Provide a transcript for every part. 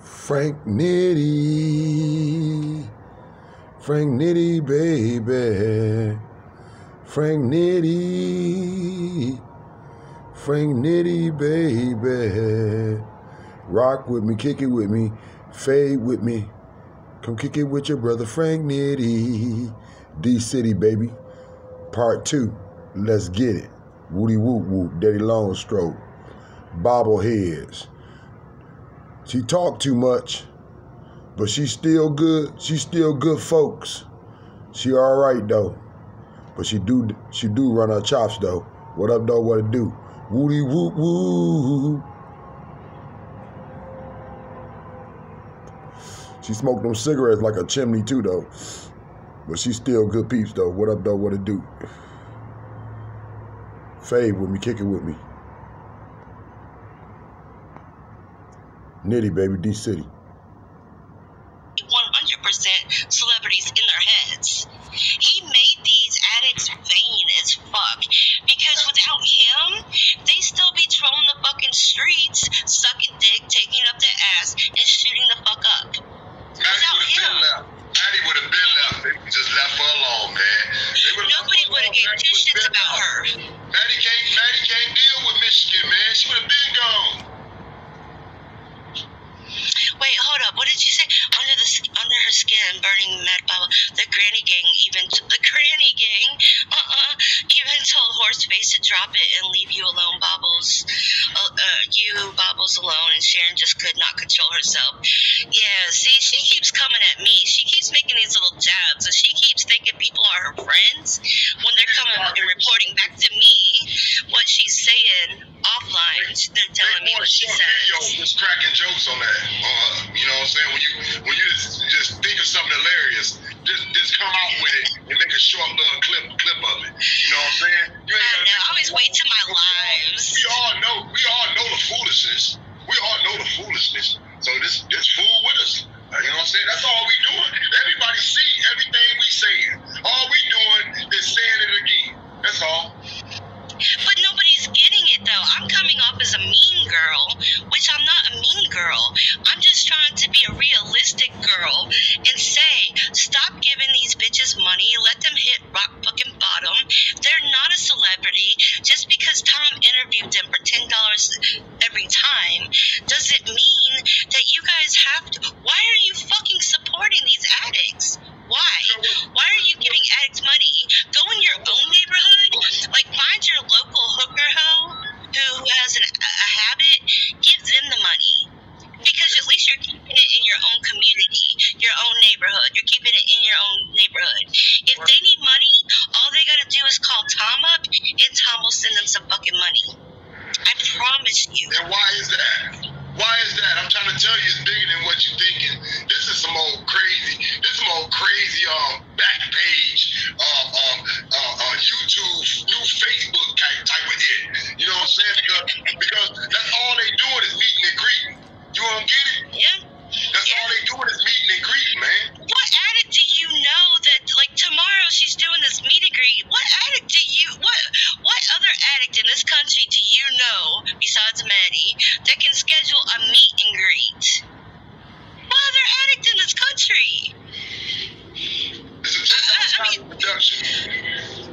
Frank NITTI, Frank NITTI, baby. Frank NITTI, Frank NITTI, baby. Rock with me, kick it with me, fade with me. Come kick it with your brother Frank NITTI. D-City, baby. Part 2. Let's get it. Woody whoop whoop, Daddy long stroke. Bobbleheads. She talk too much, but she's still good. She's still good folks. She all right though, but she do run her chops though. What up though? What it do? Woody whoop whoop. She smoked them cigarettes like a chimney too though, but she still good peeps though. What up though? What it do? Fade with me, kick it with me. NITTI, baby, D-City. 100% celebrities in their heads. He made these addicts vain as fuck because without him, they still be trolling the fucking streets, sucking dick, taking up their ass, and shooting the fuck up. Without him, Maddie would have been left. They just left her alone, man. Nobody would have gave two shits about her. Maddie can't deal with Michigan, man. She would have been gone. Wait, hold up. What did you say? Under her skin, burning mad bubble. The granny gang even told Horseface to drop it and leave you alone, Bobbles. Bobbles alone, and Sharon just could not control herself. Yeah, see, she keeps coming at me. She keeps making these little jabs, and she keeps thinking people are her friends when they're coming and reporting back to me what she's saying offline. They're telling me what she says. Just cracking jokes on that. You know what I'm saying? When you just think of something hilarious, just come out with it and make a short little clip of it. You know what I'm saying? You ain't gotta I always wait till my lives. We all know the foolishness. We all know the foolishness. So just fool with us. You know what I'm saying? That's all we doing. Everybody see everything we saying. All we doing is saying it again. That's all. But nobody's getting it though. I'm coming off as a mean girl, which I'm not a mean girl. I'm just trying to be a realistic girl and say, stop giving these bitches money. Let them hit rock fucking bottom. They're not a celebrity. Just because Tom interviewed them for $10 every time doesn't mean that you guys have to. Why are you fucking supporting these addicts? Why? Why are you giving addicts money? Go in your own neighborhood. Like, find your local hooker hoe who has a habit. Give them the money. Because at least you're keeping it in your own community, your own neighborhood. You're keeping it in your own neighborhood. If they need money, all they got to do is call Tom up, and Tom will send them some fucking money. I promise you. And why is that? Why is that? I'm trying to tell you, it's bigger than what you're thinking. This is some old crazy back page, YouTube, new Facebook type of hit. You know what I'm saying? Because that's all they doing is meeting and greeting. You don't get it? Yeah. That's all they doing is meeting and greeting, man. What addict do you know that, like, tomorrow she's doing this meet and greet? What other addict in this country do you know, besides Maddie, that can schedule a meet and greet? What other addict in this country? It's a $10,000 production.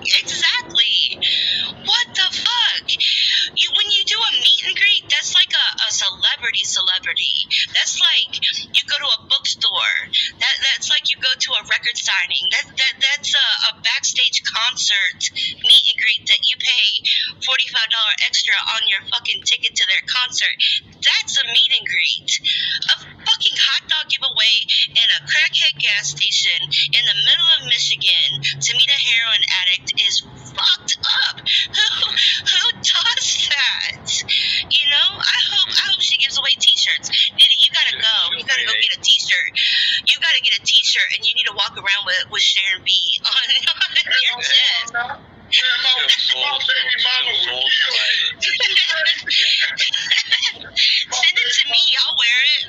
Exactly. What the fuck? When you do a meet and greet, that's like a celebrity. That's like you go to a bookstore. That's like you go to a record signing. That's a backstage concert meet and greet that you pay $45 extra on your fucking ticket to their concert. That's a meet and greet. A fucking hot dog giveaway in a crackhead gas station in the middle of Michigan to meet a heroin addict is fucked up. Who does that? You know, I hope she gives away t-shirts. NITTI, you gotta go. You gotta go get a t-shirt. You gotta get a t-shirt and you need to walk around with Sharon B on your chest. My baby mama would kill me. Send it to me. I'll wear it.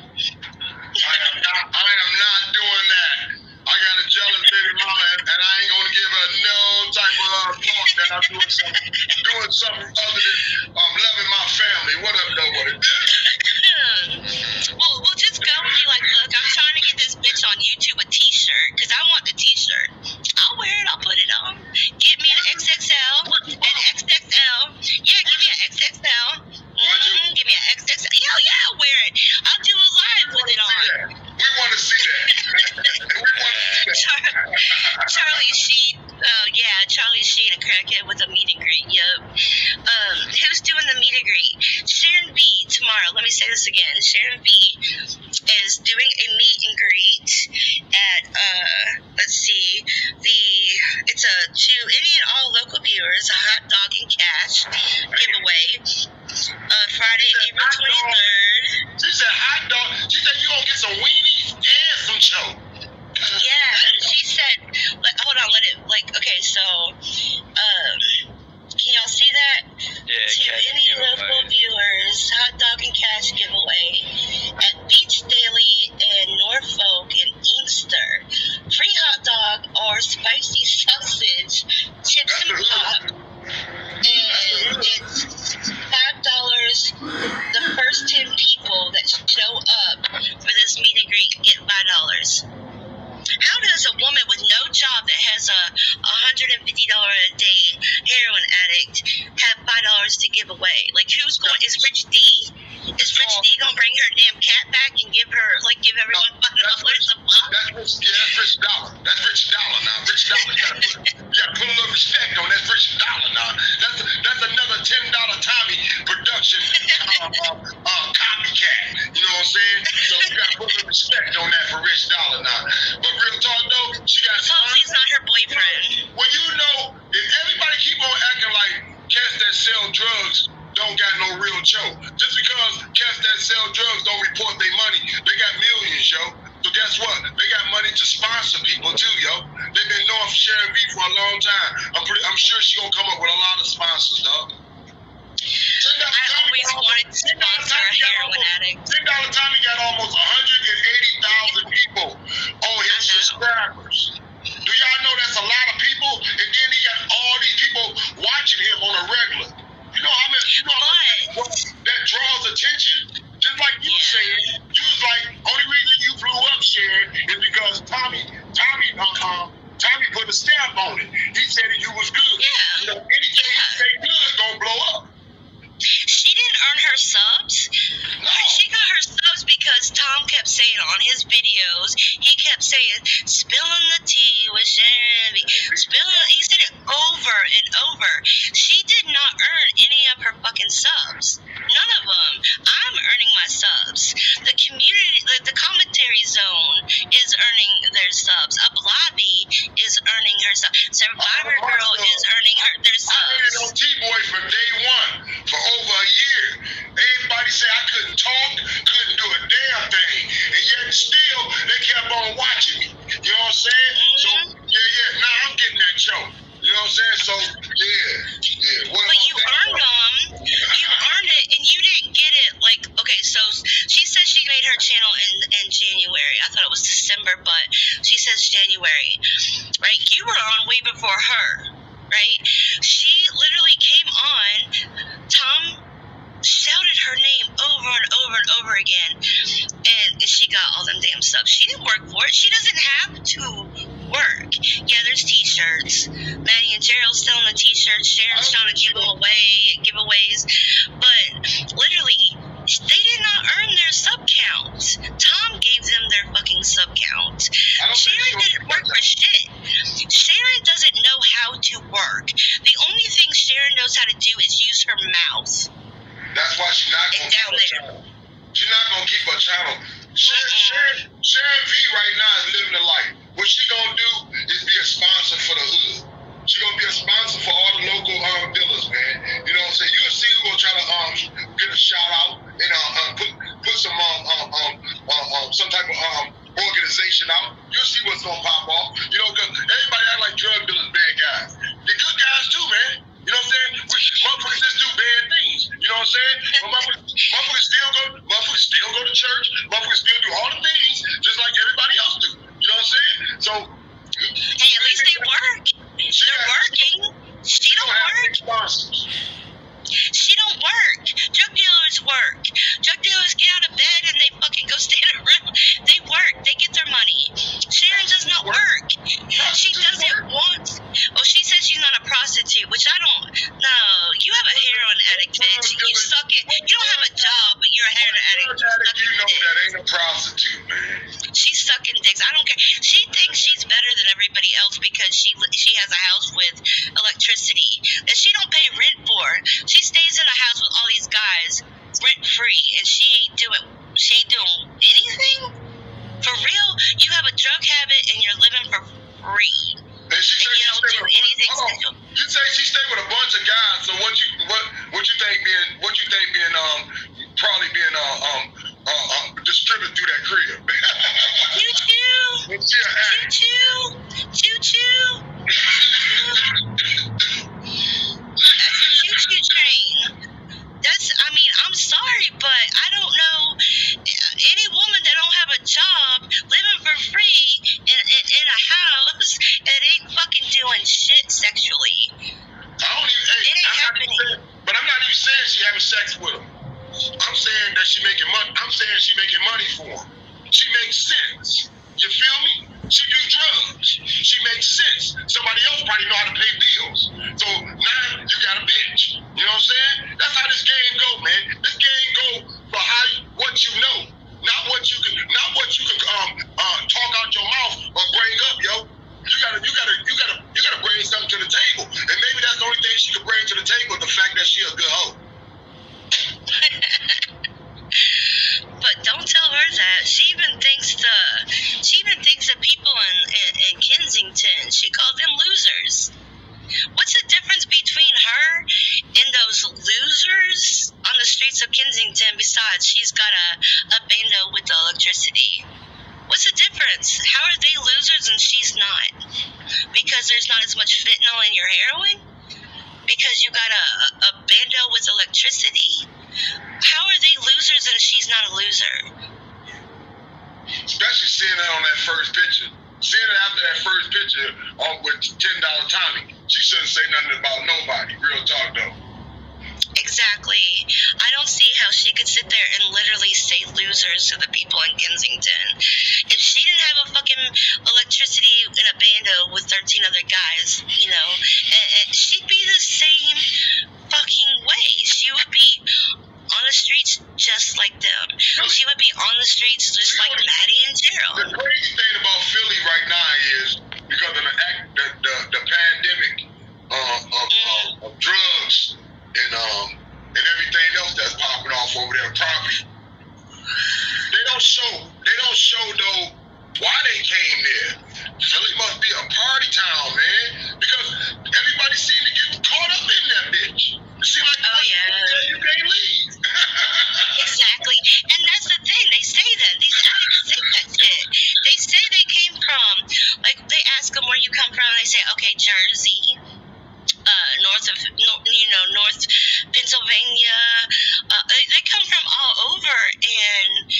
I am not doing that. I got a jealous baby mama, and I ain't gonna give her no type of thought that I'm doing something other than loving my family. What up, though? What it hell yeah, I'll wear it. I'll do a live with it on. We want to see that. We want to see that. Charlie Sheen, Charlie Sheen, a crackhead with a meet and greet. Yep. Who's doing the meet and greet? Sharon B tomorrow. Let me say this again. Sharon B is doing a meet and greet at let's see, it's to any and all local viewers, a hot dog and cash giveaway. Friday, April 23rd. She said hot dog. She said you gonna get some weenies and some choke. Yeah, she said, hold on, okay, so, can y'all see that? Yeah, to any local viewers, hot dog and cash giveaway at Beach Daily in Norfolk and Inkster. Free hot dog or spicy sausage, chips and pop. And it's $5. The first 10 people that show up for this meet and greet get $5. How does a woman with no job that has a $150 a day heroin addict have $5 to give away? Like, who's going? Is Rich D? Is Rich D gonna bring her damn cat back and give everyone $5 a pop? That's Rich Dollar. That's Rich Dollar now. Rich Dollar. You gotta put a little respect on that Rich Dollar now. That's another $10 Tommy production copycat. You know what I'm saying? So you gotta put a little respect on that for Rich Dollar now. But real talk though, she got. Hopefully it's not her boyfriend. Well, you know, if everybody keep on acting like cats that sell drugs don't got no real choke, just because cats that sell drugs don't report their money, they got millions, yo. So guess what? They got money to sponsor people too, yo. They've been knowing Sharon B for a long time. I'm sure she gonna come up with a lot of sponsors, dog. I always wanted to sponsor a heroin addict. $10 Tommy got almost 180,000 people on his subscribers. Do y'all know that's a lot of people? And then he got all these people watching him on a regular. You know how much that draws attention? Just like you said, you was like, only reason you blew up, Sharon, is because Tommy put a stamp on it. He said that you was good. Yeah. You know, anything you say good is gonna blow up. She didn't earn her subs. No. She got her subs because Tom kept saying on his videos, he kept saying, spilling the tea with Sharon. He said it over and over. She did not earn any of her fucking subs. None of them. I'm earning my subs. The community, the commentary zone is earning their subs. Up Lobby is earning her subs. Survivor Girl is earning their subs. I heard it on T-Boy from day one for over a year. Everybody said I couldn't talk, couldn't do a damn thing, and yet still they kept on watching me. You know what I'm saying? So now I'm getting that choke. You know what I'm saying? So yeah. But you earned them. You earned it, and you didn't get it. Like, okay, so she said she made her channel in January. I thought it was December, but she says January. Right? You were on way before her. Right? She literally came on. Tom shouted her name over and over and over again, and she got all them damn subs. She didn't work for it. She doesn't have to work. Yeah, there's t-shirts. Maddie and Gerald's selling the t-shirts. Sharon's trying to give them away, giveaways, but literally, they did not earn their sub count. Tom gave them their fucking sub count. Sharon didn't work for shit. Sharon doesn't know how to work. The only thing Sharon knows how to do is use her mouth. That's why she's not gonna keep her channel. She's not gonna keep her channel. Sharon V right now is living the life. What she gonna do is be a sponsor for the hood. She gonna be a sponsor for all the local dealers, man. You know what I'm saying? You'll see who gonna try to get a shout out and put some some type of organization out. You'll see what's gonna pop off. You know, because everybody act like drug dealers bad guys. They're good guys too, man. You know what I'm saying? Motherfuckers just do bad things. You know what I'm saying? But motherfuckers still go to church. Motherfuckers still do all the things just like everybody else do. You know what I'm saying? So, hey, at least they work. They're working. She don't work. She don't work. Drug dealers work. Drug dealers get out of bed and they fucking go stay in a room. They work. They get their money. Sharon does not work. She doesn't want. Well, she says she's not a prostitute, which I don't. No, you have a heroin addict, bitch. You suck it. You don't have a job, but you're a heroin She ain't doing anything? For real? You have a drug habit and you're living for free. And she said you don't do anything special. You say she stayed with a bunch of guys. So what you think being probably being distributed through that crib? Choo choo. Choo choo. That's a choo choo train. I'm sorry, but I don't know any woman that don't have a job, living for free in a house, that ain't fucking doing shit sexually. It ain't happening. But I'm not even saying she having sex with him. I'm saying that she making money. I'm saying she making money for him. She makes sense. You feel me? She do drugs. She makes sense. Somebody else probably know how to pay bills. So now you got a bitch. You know what I'm saying? That's how this game go, man. This game go for what you know, not what you can talk out your mouth or bring up, yo. You gotta bring something to the table, and maybe that's the only thing she could bring to the table, the fact that she a good hoe. But don't tell her that. She even thinks the people in Kensington, she called them losers. What's the difference between her and those losers on the streets of Kensington besides she's got a bando with the electricity? What's the difference? How are they losers and she's not? Because there's not as much fentanyl in your heroin? Because you got a bando with electricity? How are they losers and she's not a loser? Especially seeing that on that first picture. Seeing it after that first picture with $10 Tommy. She shouldn't say nothing about nobody. Real talk, though. Exactly. I don't see how she could sit there and literally say losers to the people in Kensington. If she didn't have a fucking electricity in a bando with 13 other guys, she'd be the same fucking way. She would be on the streets just like them. She would be on the streets just like Maddie and Gerald. The crazy thing about Philly right now is because of the pandemic of drugs and everything else that's popping off over there property. They don't show though why they came there. Philly must be a party town, man, because everybody seems to get caught up in that bitch. It seems like you can't leave. Exactly. And that's the thing. They say that. These addicts say that shit. They say they came from, like, they ask them where you come from, and they say, okay, Jersey, North Pennsylvania. They come from all over, and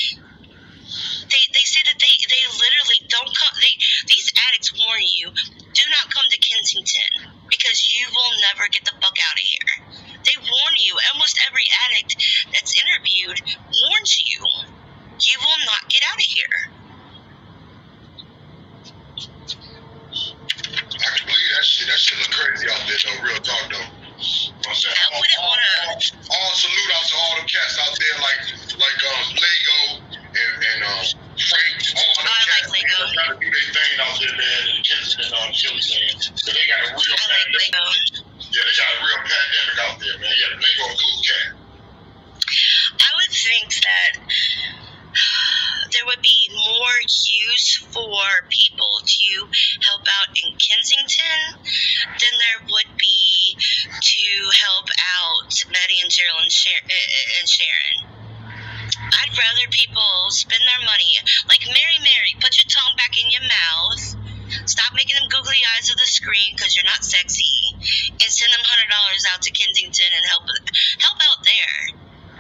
they say that they literally don't come. These addicts warn you, do not come to Kensington because you will never get the fuck out of here. They warn you. Almost every addict that's interviewed warns you. You will not get out of here. I can believe that shit. That shit look crazy out there, though. Real talk, though. I wouldn't want to. All salute out to all them cats out there, like Lego and Frank. All them cats trying to do their thing out there, man. In Kensington, Philly, man. But they got a real pandemic. Yeah, they got a real pandemic out there, man. Yeah, Lego a cool cat. I would think that there would be more use for people to help out in Kensington than there would be to help out Maddie and Gerald and Sharon. I'd rather people spend their money, like Mary, put your tongue back in your mouth, stop making them googly eyes of the screen because you're not sexy, and send them $100 out to Kensington and help out there.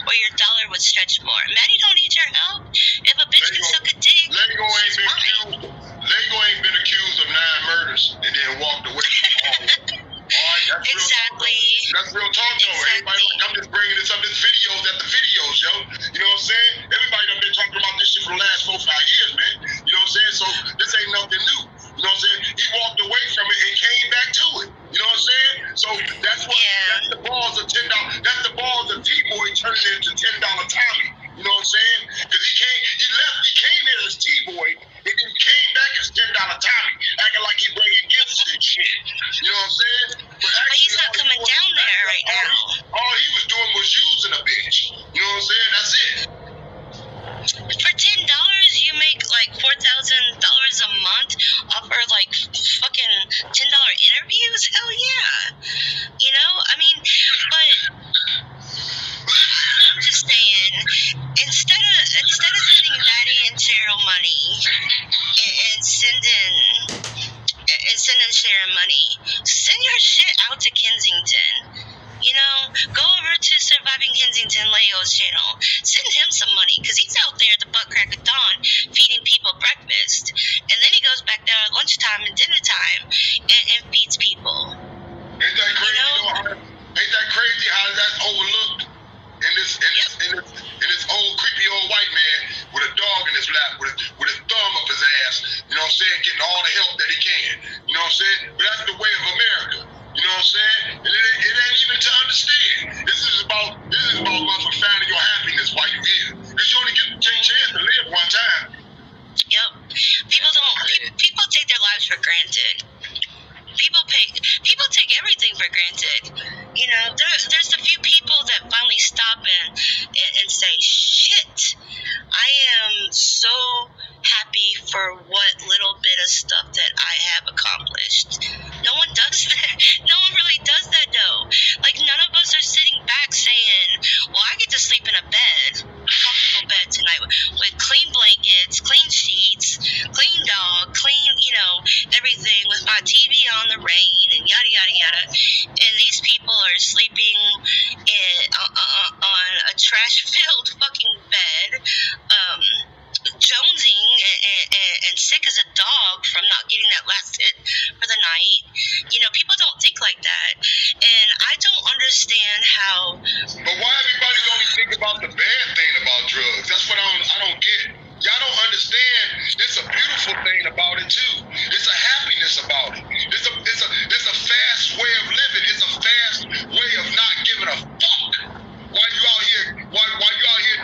Or your dollar would stretch more. Maddie don't need your help. If a bitch can suck a dick, Lego ain't been accused of 9 murders and then walked away from all. Alright, that's exactly. That's real talk, though. Exactly. Everybody like, I'm just bringing this up. This videos at the videos, yo. You know what I'm saying? Everybody done been talking about this shit for the last 4 or 5 years, man. You know what I'm saying? So this ain't nothing new. You know what I'm saying? He walked away from it and came back to it. You know what I'm saying? So that's that's the balls of $10. That's the balls of T-Boy turning into $10 Tommy. You know what I'm saying? Because For $10, you make like $4,000 a month off for like fucking $10 interviews. Hell yeah, you know. I mean, but I'm just saying, instead of sending Maddie and Cheryl money and sending Sharon money, send your shit out to Kensington. You know, go over to Surviving Kensington, Leo's channel. Send him some money, because he's out there at the butt crack of dawn feeding people breakfast. And then he goes back there at lunchtime and dinner time and feeds people. Ain't that crazy? You know? Ain't that crazy how that's overlooked in this old creepy old white man with a dog in his lap, with his thumb up his ass, you know what I'm saying, getting all the help that he can. You know what I'm saying? But that's the way of America. You know what I'm saying? And it ain't even to understand. This is about motherfucking finding your happiness while you here. Because you only get a chance to live one time. Yep. People take their lives for granted. People take everything for granted. You know, there's a few people that finally stop and say, shit, I am so happy for what little bit of stuff that I have accomplished. No one does that. No one really does that, though. Like, none of us are sitting back saying, well, I get to sleep in a bed, a comfortable bed tonight with clean blankets, clean sheets, clean dog, clean, you know, everything, with my TV on the rain and yada, yada, yada. And these people are sleeping on a trash-filled fucking bed, jonesing and sick as a dog from not getting that last hit for the night. You know, people don't think like that. And I don't understand how... But why everybody only think about the bad thing about drugs? That's what I don't get. Y'all don't understand. It's a beautiful thing about it too. It's a happiness about it. It's a fast way of living. It's a fast way of not giving a fuck while you out here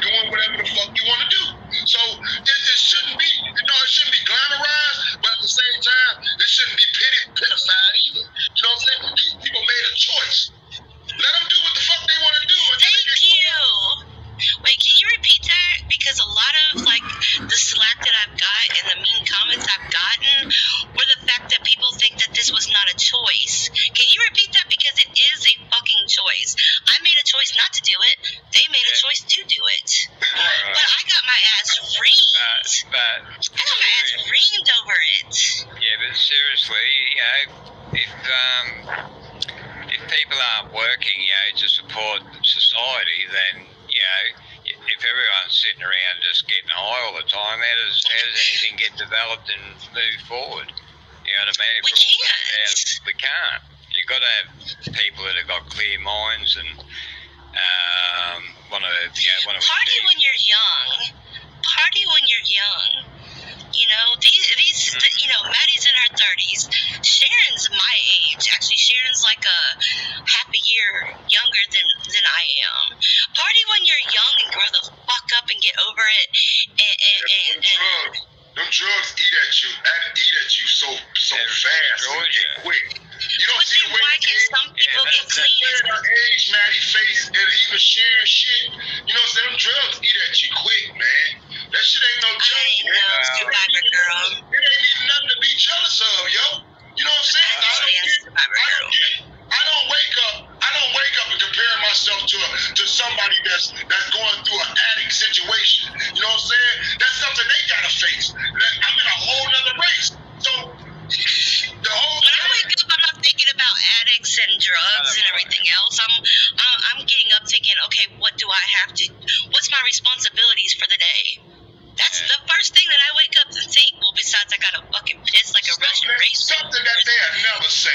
doing whatever the fuck you want to do. So it shouldn't be, you know, it shouldn't be glamorized, but at the same time, it shouldn't be pitified either. You know what I'm saying? These people made a choice. Let them do what the fuck they want to do. Thank you. Wait, can you repeat that? Because a lot of, like, the slack that I've got and the mean comments I've gotten were the fact that people think that this was not a choice. Can you repeat that? Because it is a fucking choice. I made a choice not to do it. They made a choice to do it. But I got my ass reamed. I got my ass reamed over it. Yeah, but seriously, you know, if people aren't working, you know, to support society, then, you know, if everyone's sitting around just getting high all the time, how does anything get developed and move forward? You know what I mean? We can't. You've got to have people that have got clear minds and want to party when you're young. Party when you're young. You know, you know, Maddie's in her 30s. Sharon's my age. Actually, Sharon's like a half a year younger than I am. Party when you're young and grow the fuck up and get over it. Them drugs eat at you so fast and quick. You don't see the way why can some people get clean? Our age, Maddie face, and even sharing shit. You know what I'm saying? Them drugs eat at you quick, man. That shit ain't no joke. I know, Survivor girl. It ain't even nothing to be jealous of, yo. You know what I'm saying? I don't wake up and compare myself to somebody that's going through an addict situation. You know what I'm saying? That's something they gotta face. I'm in a whole nother race. So when I wake up, I'm not thinking about addicts and drugs and everything else. I'm getting up thinking, okay, what's my responsibilities for the day? That's the first thing that I wake up and think. Well, besides I gotta fucking piss like a Russian racer. Something that they'll never say.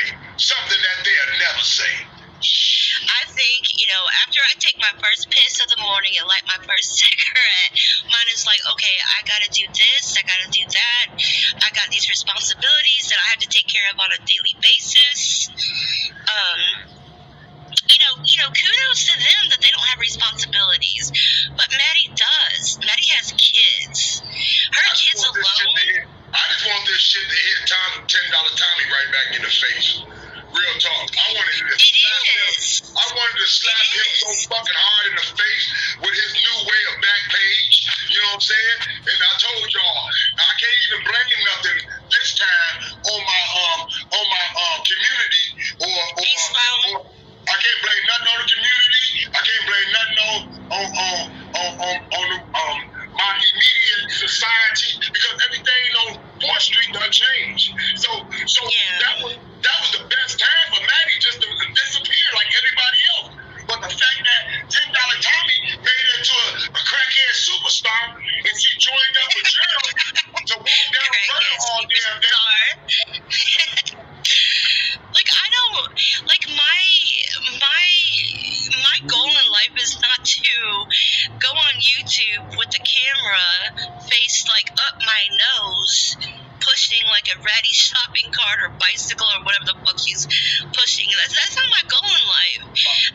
I think, you know, after I take my first piss of the morning and light my first cigarette, mine is like, okay, I gotta do this, I gotta do that. I got these responsibilities that I have to take care of on a daily basis. You know, kudos to them that they don't have responsibilities. But Maddie does. Maddie has kids. Her kids alone. I just want this shit to hit $10 Tommy right back in the face. Real talk. I wanted this. It is. I wanted to slap him so fucking hard in the face with his new way of back page. You know what I'm saying? And I told y'all, I can't even blame nothing this time on my community or I can't blame nothing on the community. I can't blame nothing on my immediate society because everything on 4th Street done changed. So that was the best time for Maddie just to disappear like everybody else. But the fact that $10 Tommy made it into a crackhead superstar and she joined up with Gerald to walk down Vernon all damn day. Like I don't like my goal in life is not to go on YouTube with the camera faced like up my nose, pushing like a ratty shopping cart or bicycle or whatever the fuck she's pushing. That's not my goal in life.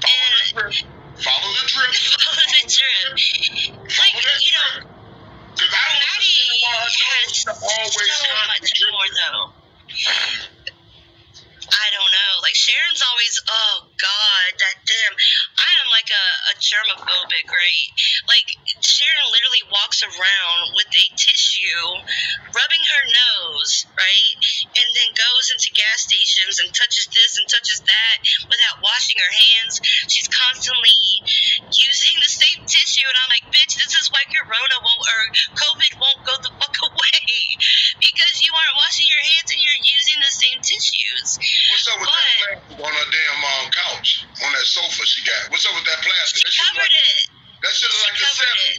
Follow the drip. Follow the drip. Like, you know, Maddie has so much more though. I don't know. Like Sharon's always, oh God, that damn. I am like a germophobic, right? Like Sharon literally walks around with a tissue, rubbing her nose, right, and then goes into gas stations and touches this and touches that without washing her hands. She's constantly using the same tissue, and I'm like, bitch, this is why Corona won't or COVID won't go the fuck away because you aren't washing your hands and you're using the same tissues. What's up with that plastic on her damn couch, on that sofa she got? What's up with that plastic? She covered it. That shit look like the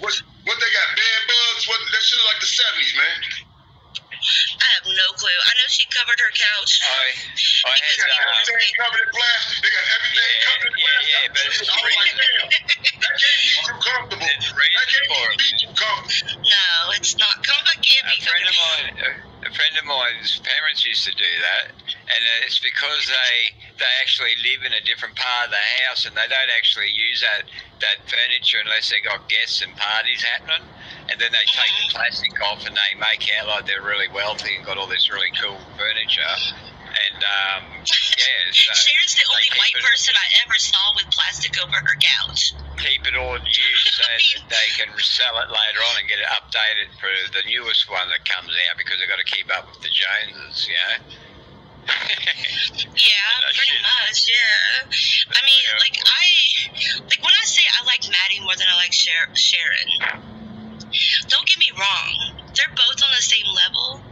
70s. What they got, bed bugs? That shit look like the 70s, man. I have no clue. I know she covered her couch. I had everything covered in plastic. They got everything covered in plastic. Yeah, but it's I'm like, damn, that can't be too comfortable. That can't be too comfortable. No, it's not. A friend of mine's parents used to do that, and it's because they actually live in a different part of the house, and they don't actually use that furniture unless they got guests and parties happening. And then they take the plastic off and they make out like they're really wealthy and got all this really cool furniture. And so Sharon's the only white person I ever saw with plastic over her couch. Keep it all new so that they can sell it later on and get it updated for the newest one that comes out because they've got to keep up with the Joneses, you know? Yeah, pretty much, yeah. I mean, like when I say I like Maddie more than I like Sharon, don't get me wrong, they're both on the same level.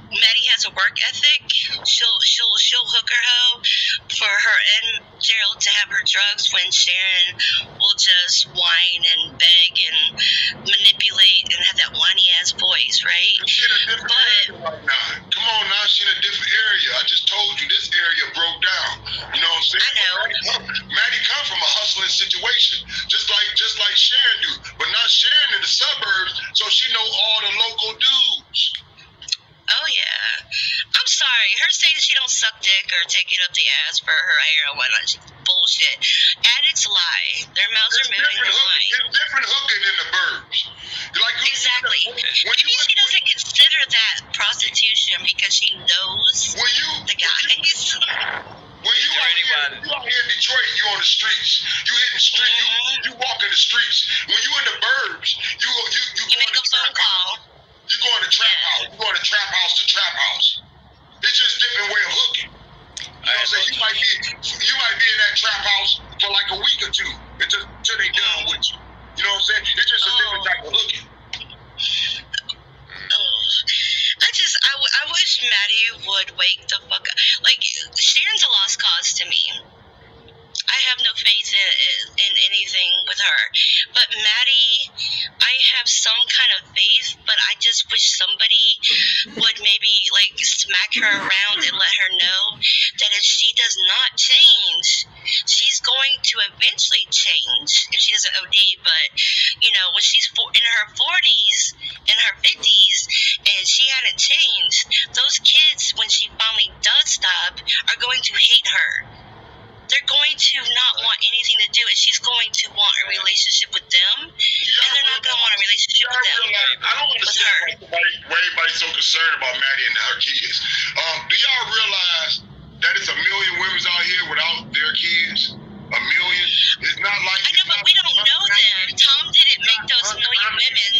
Maddie has a work ethic. She'll hook her hoe for her and Gerald to have her drugs when Sharon will just whine and beg and manipulate and have that whiny ass voice, right? She's in a different area right now. Come on now, she's in a different area. I just told you this area broke down. You know what I'm saying? I know. Maddie come from a hustling situation, just like Sharon do, but not Sharon in the suburbs, so she know all the local dudes. Oh yeah, I'm sorry. Her saying she don't suck dick or take it up the ass for her hair and whatnot, she's bullshit. Addicts lie. Their mouths are moving and lying. It's different hooking in the burbs. Like exactly. Maybe she doesn't consider that prostitution because she knows the guys. When you out here in Detroit, you on the streets. You hitting street. You walk in the streets. When you in the burbs, you make a phone call. You going to trap house. You going to trap house to trap house. It's just a different way of hooking. You know what I'm saying? You might be in that trap house for like a week or two until they done with you. You know what I'm saying? It's just a different type of hooking. I wish Maddie would wake the fuck up. Like, Sharon's a lost cause to me. I have no faith in anything with her. But Maddie, I have some kind of faith, but I just wish somebody would maybe, like, smack her around and let her know that if she does not change, she's going to eventually change if she doesn't OD. But, you know, when she's in her 40s, in her 50s, and she hadn't changed, those kids, when she finally does stop, are going to hate her. They're going to not want anything to do, and she's going to want a relationship with them, and they're not going to want a relationship with them. I don't understand why everybody's so concerned about Maddie and her kids. Do y'all realize that it's 1 million here without their kids? A million? It's not like... I know, but we don't know them. Tom didn't make those million women.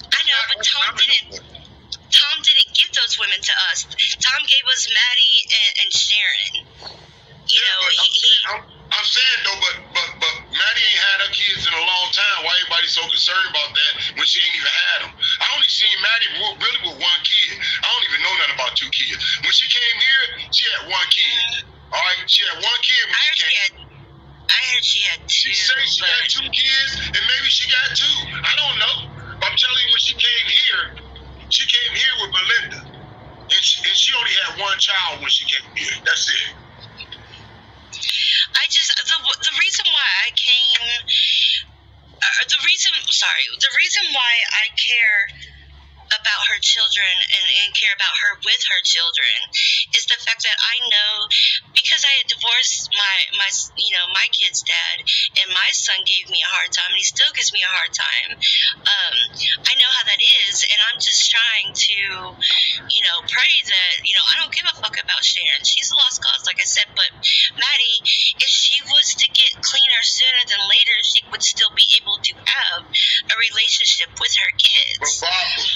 I know, but Tom didn't give those women to us. Tom gave us Maddie and Sharon. You know, I'm saying though, but Maddie ain't had her kids in a long time. Why everybody so concerned about that when she ain't even had them? I only seen Maddie really with one kid. I don't even know nothing about 2 kids. When she came here, she had 1 kid. All right, she had 1 kid when she came. I heard she had 2. She said she had 2 kids, and maybe she got 2. I don't know. But I'm telling you, when she came here with Melinda, and she only had 1 child when she came here. That's it. The reason why I came, the reason why I care about her children and care about her with her children is the fact that I know, because I had divorced my kid's dad, and my son gave me a hard time, and he still gives me a hard time. I know how that is, and I'm just trying to, pray that, I don't give a fuck about Sharon. She's a lost cause, like I said, but Maddie, if she was to get cleaner sooner than later, she would still be able to have a relationship with her kids.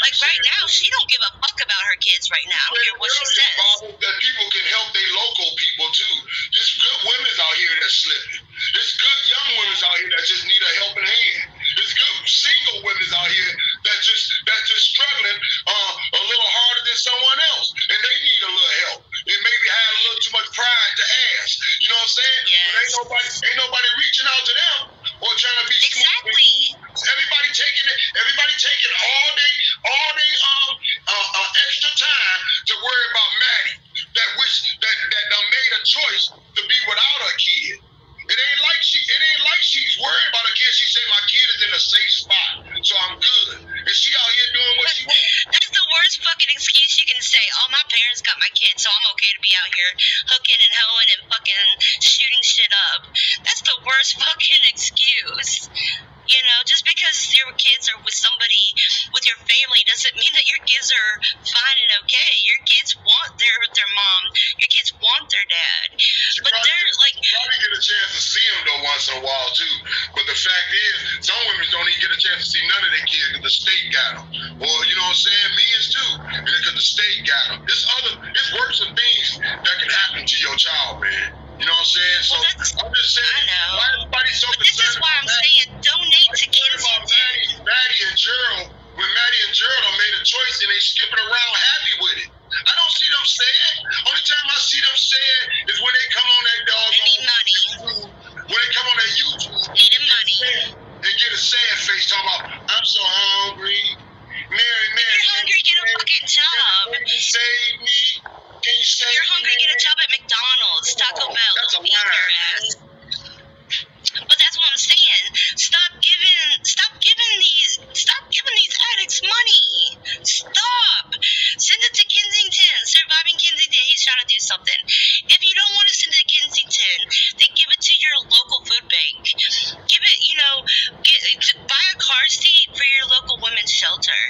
Like right now, she don't give a fuck about her kids right now. I don't care what she says. That people can help their local people too. There's good women out here that's slipping. There's good young women out here that just need a helping hand. There's good single women out here that just struggling a little harder than someone else, and they need a little help. And maybe had a little too much pride to ask. You know what I'm saying? Yes. But ain't nobody reaching out to them or trying to be exactly. Everybody taking all day extra time to worry about Maddie that made a choice to be without her kid. It ain't like she's worried about her kid. She say my kid is in a safe spot, so I'm good. And she out here doing what she wants. That's the worst fucking excuse you can say. Oh, my parents got my kid, so I'm okay to be out here hooking and hoeing and fucking shooting shit up. That's the worst fucking excuse. Just because your kids are with somebody, with your family, doesn't mean that your kids are fine and okay. Your kids want their mom. Your kids want their dad. But they're like... probably get a chance to see them, though, once in a while, too. But the fact is, some women don't even get a chance to see none of their kids because the state got them. Or, you know what I'm saying? Men's, too. Because the state got them. It's worse than things that can happen to your child, man. You know what I'm saying? So I'm just saying, I know. why everybody so but this is why I'm saying donate to Kensington. Maddie and Gerald, when Maddie and Gerald made a choice and they skipping around happy with it. I don't see them sad. Only time I see them sad is when they come on that dog. They need money. When they come on that YouTube. Needing money. They get a sad face talking about, I'm so hungry. Mary. If you're hungry, get a fucking job. Can you save me? Can you save me? If you're hungry, get a job at McDonald's, Taco Bell. That's a Feed your ass. But that's what I'm saying. Stop giving these addicts money. Stop. Send it to Kensington. Surviving Kensington. He's trying to do something. If you don't want to send it to Kensington, then give it to your local food bank. Give it, buy a car seat for your local women's shelter.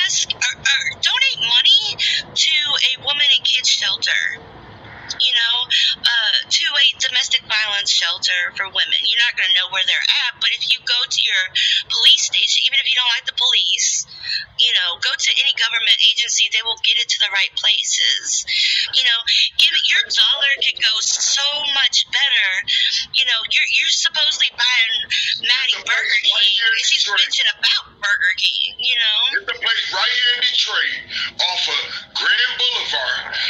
Ask or donate money to a woman and kids shelter. To a domestic violence shelter for women. You're not going to know where they're at, but if you go to your police station, even if you don't like the police, go to any government agency, they will get it to the right places. Your dollar could go so much better. You're supposedly buying Maddie Burger King, and she's bitching about Burger King, It's a place right here in Detroit off of Grand Boulevard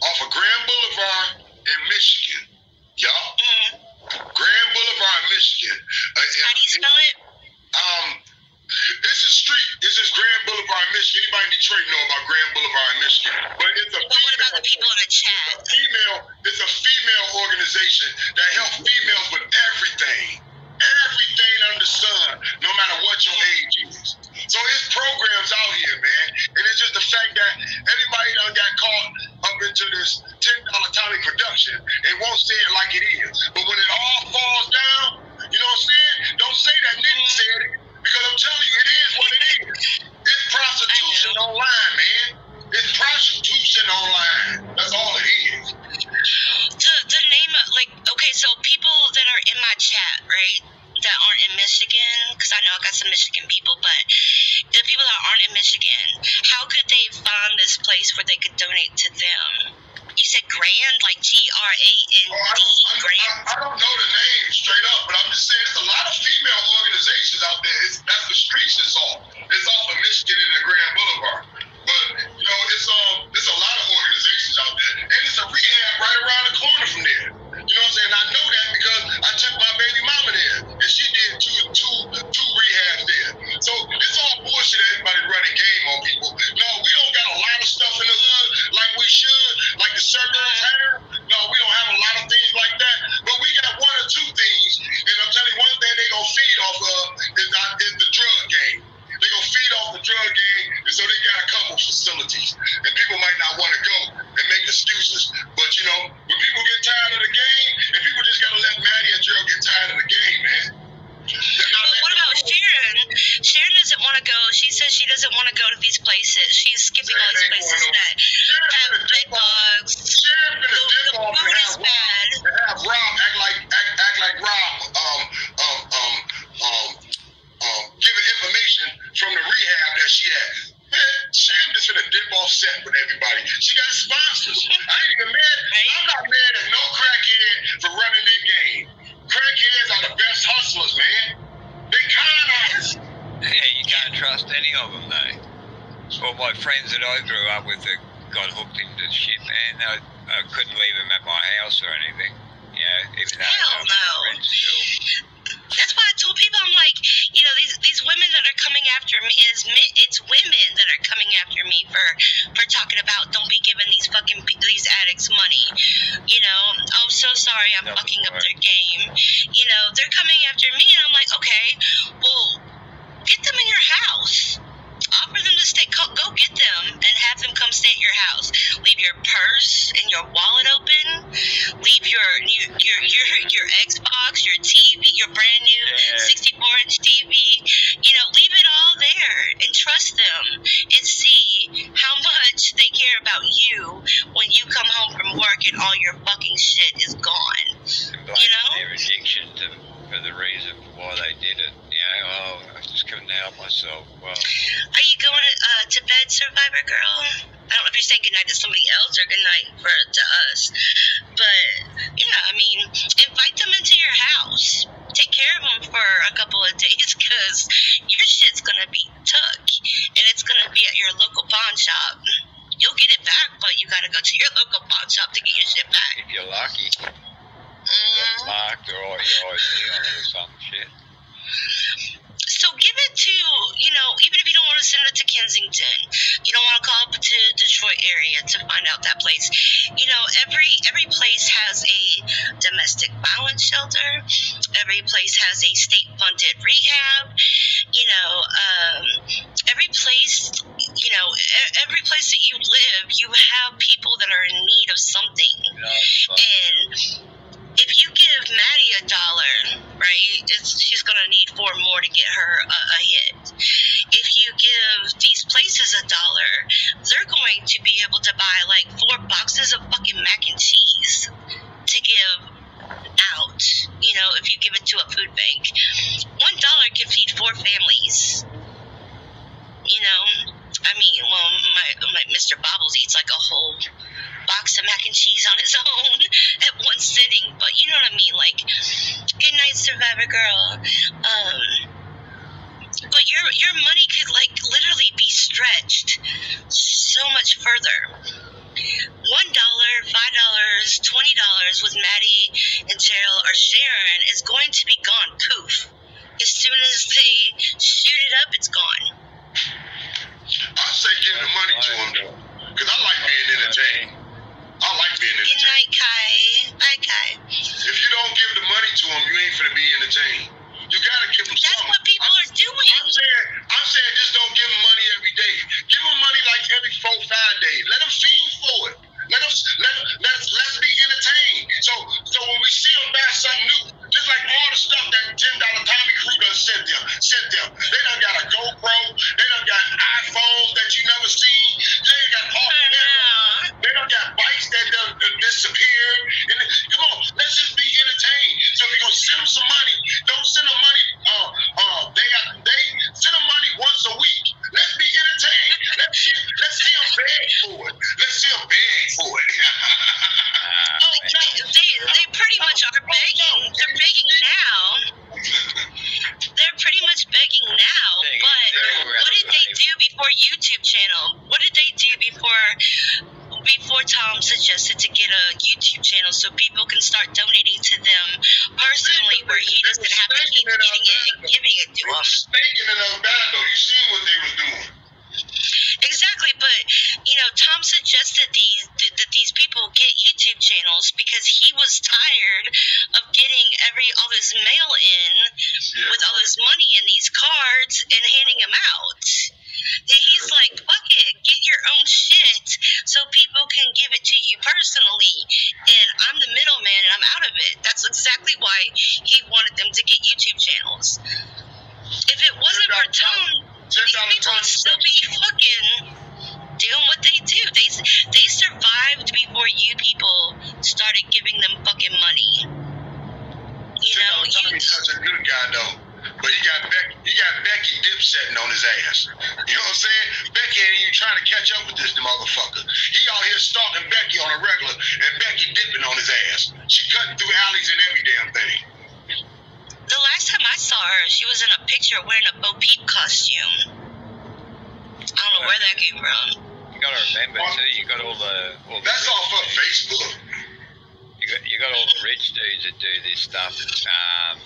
off of Grand Boulevard in Michigan. Grand Boulevard, Michigan. How do you spell it? It's a street. It's just Grand Boulevard, Michigan. Anybody in Detroit know about Grand Boulevard, Michigan? But it's a But what about the people in the chat? It's a female organization that helps females with everything. Everything under the sun, no matter what your age is. So it's programs out here, man. And it's just the fact that everybody done got caught up into this $10 Tommy production and won't say it like it is. But when it all falls down, you know what I'm saying? Don't say that NITTI said it, because I'm telling you, it is what it is. It's prostitution online, man. It's prostitution online. That's all it is. Michigan, because I know I got some Michigan people, but the people that aren't in Michigan, how could they find this place where they could donate to them? You said Grand, like Grand, Grand? I don't know the name straight up, but I'm just saying there's a lot of female organizations out there. That's the streets it's off. It's off of Michigan and the Grand Boulevard. But, you know, there's a lot of organizations out there. And it's a rehab right around the corner from there. You know what I'm saying? I know that because I took my baby mama there. And she did two rehabs there. So it's all bullshit everybody running game on people. No, we don't got a lot of stuff in the hood like we should, like the suburbs have. No, we don't have a lot of things like that. But we got one or two things. And I'm telling you, one thing they going to feed off of is the drug game. They're going to feed off the drug game, and so they got a couple facilities. And people might not want to go and make excuses. But, you know, when people get tired of the game, and people just got to let Maddie and Gerald get tired of the game, man. But what about Sharon? Sharon doesn't want to go. She says she doesn't want to go to these places. She's skipping all these places that have bed bugs. Sharon finna dip off food is bad. and have Rob act like Rob giving information from the rehab that she had. Man, Sharon just finna dip off set with everybody. She got sponsors. I ain't even mad. I'm not mad at no crackhead for running their game. Crackheads are the best hustlers, man. They con artists. Yeah, you can't trust any of them, though. All my friends that I grew up with that got hooked into shit, man, I couldn't leave them at my house or anything. You know, even though Hell they were no. my friends still. That's why I told people, I'm like, you know, these women that are coming after me, it's women that are coming after me for talking about don't be giving these addicts money. You know, oh, so sorry, I'm fucking up their game. You know, they're coming after me, and I'm like, okay, well, get them in your house. Offer them to stay. Go get them and have them come stay at your house. Leave your purse and your wallet open. Leave your Xbox, your TV, your brand new 64-inch TV. You know, leave it all there and trust them and see how much they care about you when you come home from work and all your fucking shit is gone. You know, their addiction for the reason why they did it. You know, oh, I just couldn't help myself. Well, are you going to bed, Survivor Girl? I don't know if you're saying goodnight to somebody else or goodnight to us. But, yeah, I mean, invite them into your house. Take care of them for a couple of days because your shit's going to be took. And it's going to be at your local pawn shop. You'll get it back, but you got to go to your local pawn shop to get your shit back. if you're lucky, got marked or your ID on it or some shit. So give it to, you know, even if you don't want to send it to Kensington, you don't want to call up to Detroit area to find out that place. You know, every place has a domestic violence shelter. Every place has a state-funded rehab. You know, every place that you live, you have people that are in need of something. And if you give Maddie $1, right, she's going to need 4 more to get her a hit. If you give these places $1, they're going to be able to buy like 4 boxes of fucking mac and cheese to give out. You know, if you give it to a food bank, $1 can feed 4 families. You know, I mean, well, my Mr. Bobbles eats like a whole box of mac and cheese on his own at one sitting, but you know what I mean, like, good night, Survivor Girl. But your money could, like, literally be stretched so much further. $1, $5, $20 with Maddie and Cheryl or Sharon is going to be gone, poof. As soon as they shoot it up, it's gone. I say give the money to them, though, because I like being entertained. I like being Good entertained. night, Kai. Bye, Kai. If you don't give the money to them, you ain't finna be entertained. You gotta give them That's something. what people are doing. I'm saying just don't give them money every day. Give them money like every 4-5 days. Let them fiend for it. Let's be entertained. So when we see them buy something new, just like all the stuff that $10 Tommy Kruger sent them. They done got a GoPro. They done got iPhones that you never seen. They got all They done got bikes that done disappeared. And come on, let's just be entertained. So if you're gonna send them some money, don't send them money so people can start donating to them personally, where he doesn't have to keep getting it and giving it to them. Staking in Orlando, you seen what they was doing. Exactly, but you know, Tom suggested that these people get YouTube channels because he was tired of getting all this mail in with all this money in these cards and handing them out. And he's like, fuck it, get your own shit so people can give it to you personally, and I'm the middleman and I'm out of it. That's exactly why he wanted them to get YouTube channels. If it wasn't for Tom, these people would still be fucking doing what they do. They survived before you people started giving them fucking money. You know, Tommy's such a good guy though, but he got Becky dipsetting on his ass. You know what I'm saying? Becky ain't even trying to catch up with this motherfucker. He out here stalking Becky on a regular, and Becky dipping on his ass. She cutting through alleys and every damn thing. The last time I saw her, she was in a picture wearing a Bo Peep costume. I don't know where that came from. You gotta remember too, you got all the That's off of Facebook. You got all the rich dudes that do this stuff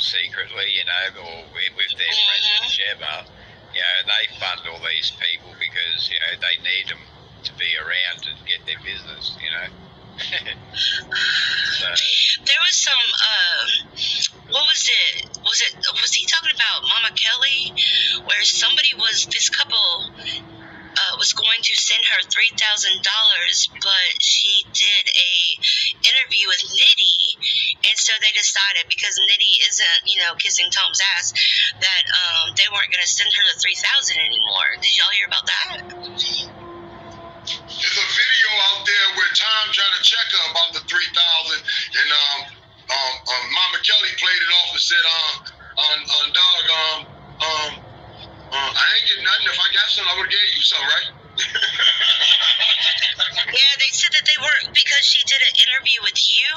secretly, you know, or with their friends and whichever. You know, they fund all these people because, you know, they need them to be around to get their business, you know. So. There was some, what was it? Was he talking about Mama Kelly? Where this couple was going to send her $3,000, but she did a interview with NITTI, and so they decided, because NITTI isn't, you know, kissing Tom's ass, that they weren't going to send her the $3,000 anymore. Did y'all hear about that? There's a video out there where Tom tried to check her about the 3,000, and Mama Kelly played it off and said, I ain't getting nothing. If I got something, I would have gave you some, right? Yeah, they said that they weren't, because she did an interview with you,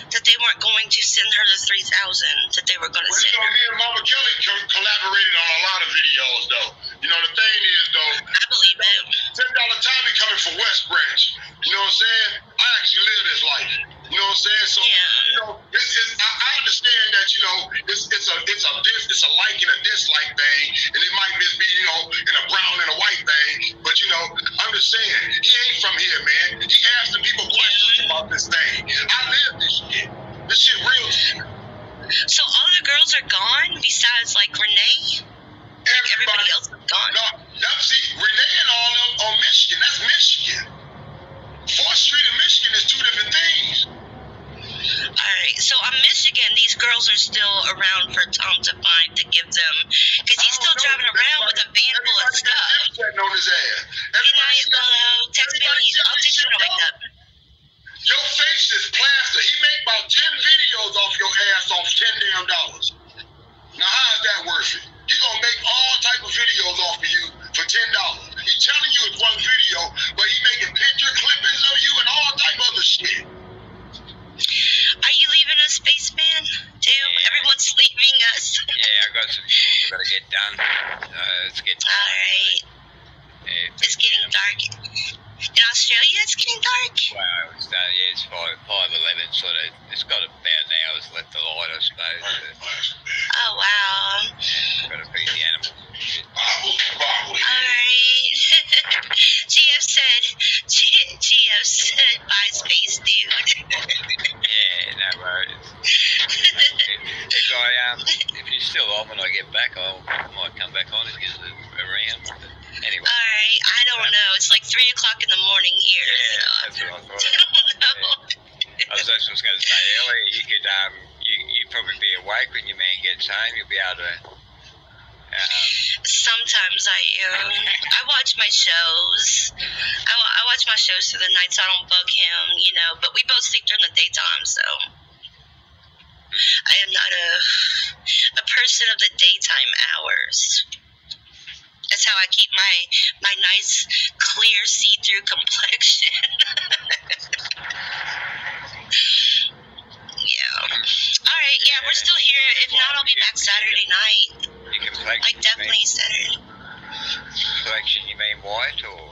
that they weren't going to send her the $3,000, that they were going to send her. Me and Mama Kelly collaborated on a lot of videos, though. You know, the thing is, though, I believe it. $10 Tommy coming from West Branch. You know what I'm saying? I actually live this life. You know what I'm saying? So, you know, I understand that, you know, it's a like and a dislike thing, and it might just be, you know, in a brown and a white thing. But, you know, I'm just saying, he ain't from here, man. He asked the people questions about this thing. I live this shit. This shit real to me. So all the girls are gone, besides, like, Renee? Everybody else is gone? No, see, Renee and all them on Michigan. That's Michigan. 4th Street and Michigan is two different things. Alright, so on Michigan, these girls are still around for Tom to find to give them, because he's still driving around with a van full of stuff. On his ass. Good night, text me I'll text you when I wake up. Your face is plaster. He make about 10 videos off your ass off $10 damn. Now how is that worth it? He gonna make all type of videos off of you for $10. He telling you it's one video, but he making picture clippings of you and all type of other shit. Are you leaving us, Spaceman? Too? Yeah. Everyone's leaving us. Yeah, I got some chores I gotta get done. Let's get done. Alright. Yeah, it's getting dark. In Australia, it's getting dark? Well, it's it's 5:11, sort of. It's got about an hour's left of light, I suppose. Oh, wow. Gotta feed the animals. Alright. GF said, bye, space dude. Yeah, no worries. If you're still on when I get back, I might come back on and get around. Anyway. Alright, I don't know. It's like 3 o'clock in the morning here. Yeah, so that's what I thought. I don't know. Yeah. I was just going to say earlier, you could you'd probably be awake when your man gets home. You'll be able to. Sometimes I watch my shows. I watch my shows through the night, so I don't bug him, you know. But we both sleep during the daytime, so I am not a person of the daytime hours. That's how I keep my nice, clear, see-through complexion. Yeah. All right. Yeah, we're still here. If not, I'll be back Saturday night. Like definitely Saturday. Complexion, you mean white or?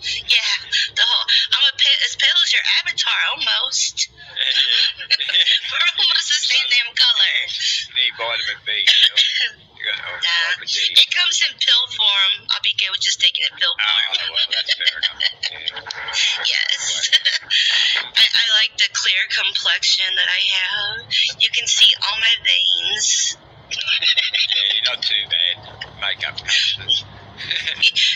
Yeah, I'm as pale as your avatar, almost. We're almost the same damn color. Need vitamin B, you know? You got vitamin D. It comes in pill form. I'll be good with just taking it pill form. Oh, well, that's fair enough. Yeah. Yes. I like the clear complexion that I have. You can see all my veins. Yeah, you're not too bad. Makeup covers it.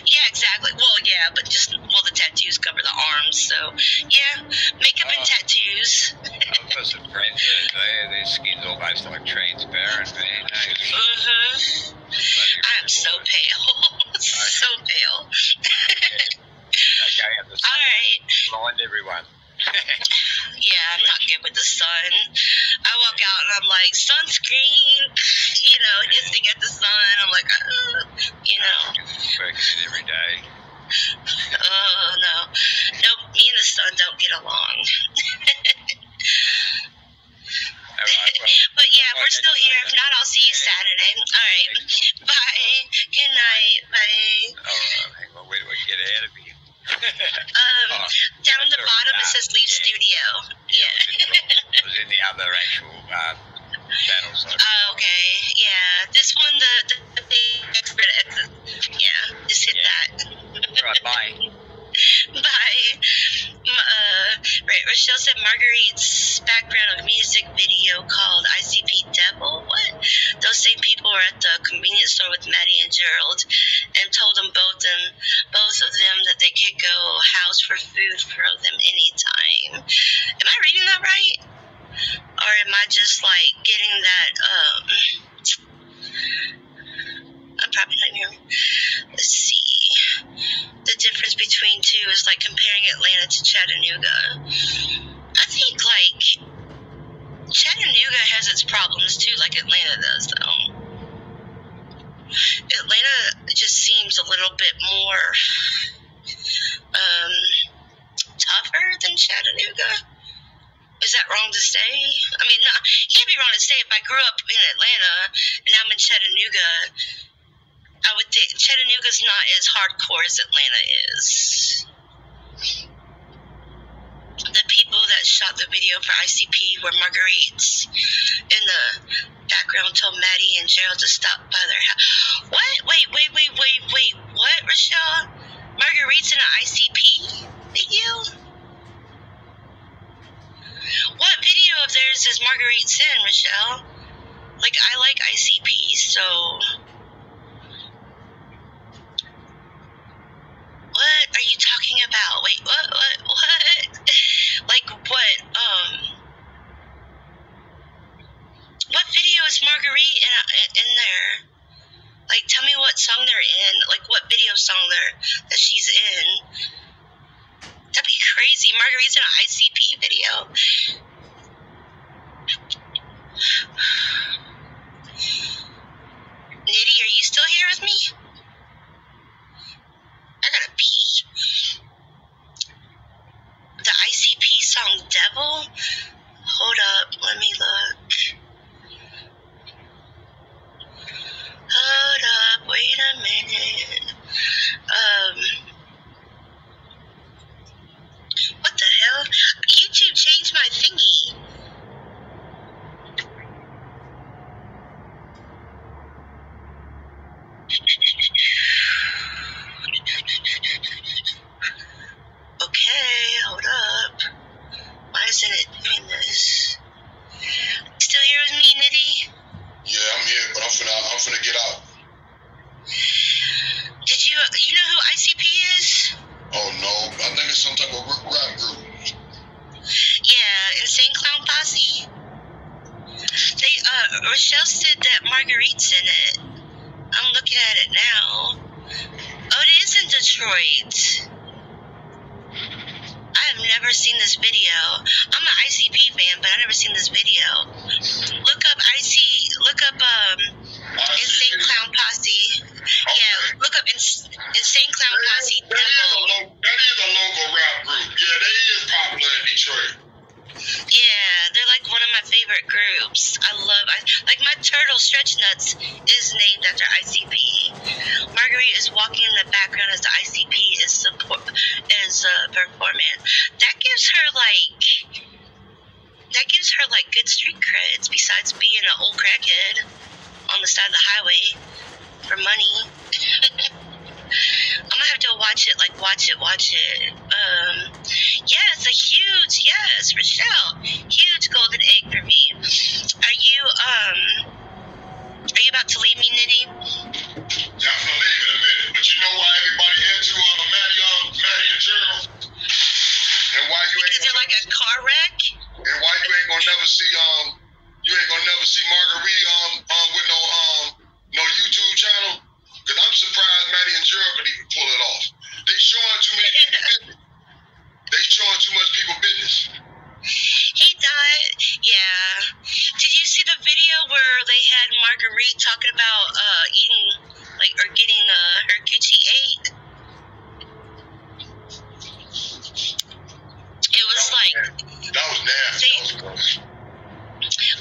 Yeah, exactly. Well, yeah, but the tattoos cover the arms, so yeah, makeup and tattoos. I've got some friends there. Their skin's almost like transparent, man. I'm so pale. So pale. Okay, I'm the sun. Alright. Blind everyone. Yeah, I'm not good with the sun. I walk out and I'm like, sunscreen, hissing at the sun. I'm like, Working it every day. Oh, no. Nope, me and the sun don't get along. All right, well, but yeah, we're still here. If not, I'll see you Saturday. All right. Bye. Good night. Bye. Hang on, where do I get out of here? Down the bottom it says leave studio. Yeah. I was in the other actual channel. So. Okay. Yeah. This one, the expert exit. Yeah. Just hit that. Right. Bye. Bye. Right. Rochelle said Marguerite's background of music video called ICP Devil. What? Those same people were at the convenience store with Maddie and Gerald and told them both of them that they could go house for food for them anytime. Am I reading that right? Or am I just like getting that? I'm probably not hearing. Let's see. The difference between two is like comparing Atlanta to Chattanooga. I think like Chattanooga has its problems too, like Atlanta does, though. Atlanta just seems a little bit more tougher than Chattanooga. Is that wrong to say? I mean, no, it can't be wrong to say. If I grew up in Atlanta and I'm in Chattanooga, I would think Chattanooga's not as hardcore as Atlanta is. The people that shot the video for ICP were Marguerites. In the background told Maddie and Gerald to stop by their house. What? Wait. What, Rochelle? Marguerites in an ICP video? What video of theirs is Marguerites in, Rochelle? Like, I like ICP, so... What are you talking about? Wait, what? Like, what, what video is Marguerite in there? Like, tell me what song they're in. Like, what video song that she's in. That'd be crazy. Marguerite's in an ICP video. Nitty, are you still here with me? I gotta pee. The ICP song Devil? Hold up, let me look. Hold up, wait a minute. What the hell? YouTube changed my thingy. Okay, hold up. Why isn't it doing this? Still here with me, Nitty? Yeah, I'm here, but I'm finna get out. Did you know who ICP is? Oh no, I think it's some type of rap group. Yeah, Insane Clown Posse. Rochelle said that Marguerite's in it. I'm looking at it now. Oh, it is in Detroit. I have never seen this video. I'm an ICP fan, but I've never seen this video. Look up Insane Clown Posse. Yeah, look up Insane Clown Posse. That is a local rap group. Yeah, they is popular in Detroit. Yeah, they're like one of my favorite groups. Like my turtle Stretch Nuts is named after ICP. Marguerite is walking in the background as the ICP is besides being an old crackhead on the side of the highway for money. I'm gonna have to watch it. Yeah, it's a huge, yes, Rochelle, huge golden egg for me. Are you about to leave me, Nitty? Yeah, I'm gonna leave in a minute. But you know why everybody into Maddie and Gerald? And why you because they're like a car wreck? And why you ain't gonna never see Marguerite with no YouTube channel? Because I'm surprised Maddie and Gerald could even pull it off. They showing too many people business. They showing too much people business. He died. Yeah. Did you see the video where they had Marguerite talking about eating, or getting her Gucci 8? It was that was nasty. That was gross.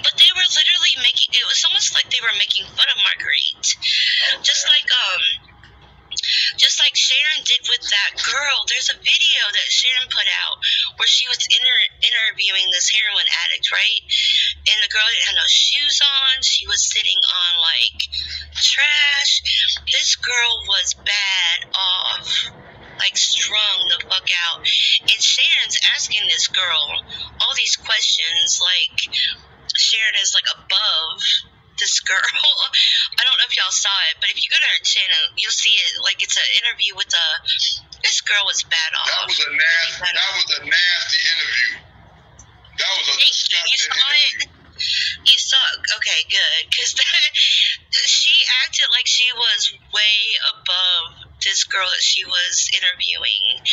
But they were literally it was almost like they were making fun of Marguerite. Just like Sharon did with that girl. There's a video that Sharon put out where she was interviewing this heroin addict, right? And the girl didn't have no shoes on. She was sitting on, trash. This girl was bad off. Strung the fuck out. And Sharon's asking this girl all these questions, Sharon is, above this girl. I don't know if y'all saw it, but if you go to her channel, you'll see it. It's an interview with this girl was bad off. That was a nasty interview. That was a disgusting interview. You saw it? Okay, good. Because she acted like she was way above this girl that she was interviewing.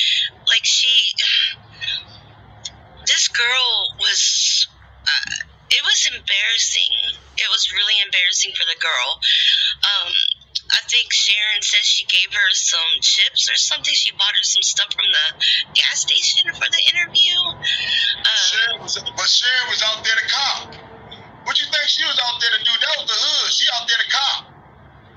This girl was... it was embarrassing. It was really embarrassing for the girl. I think Sharon said she gave her some chips or something. She bought her some stuff from the gas station for the interview. But Sharon was out there to cop. What you think she was out there to do? That was the hood. She out there to cop.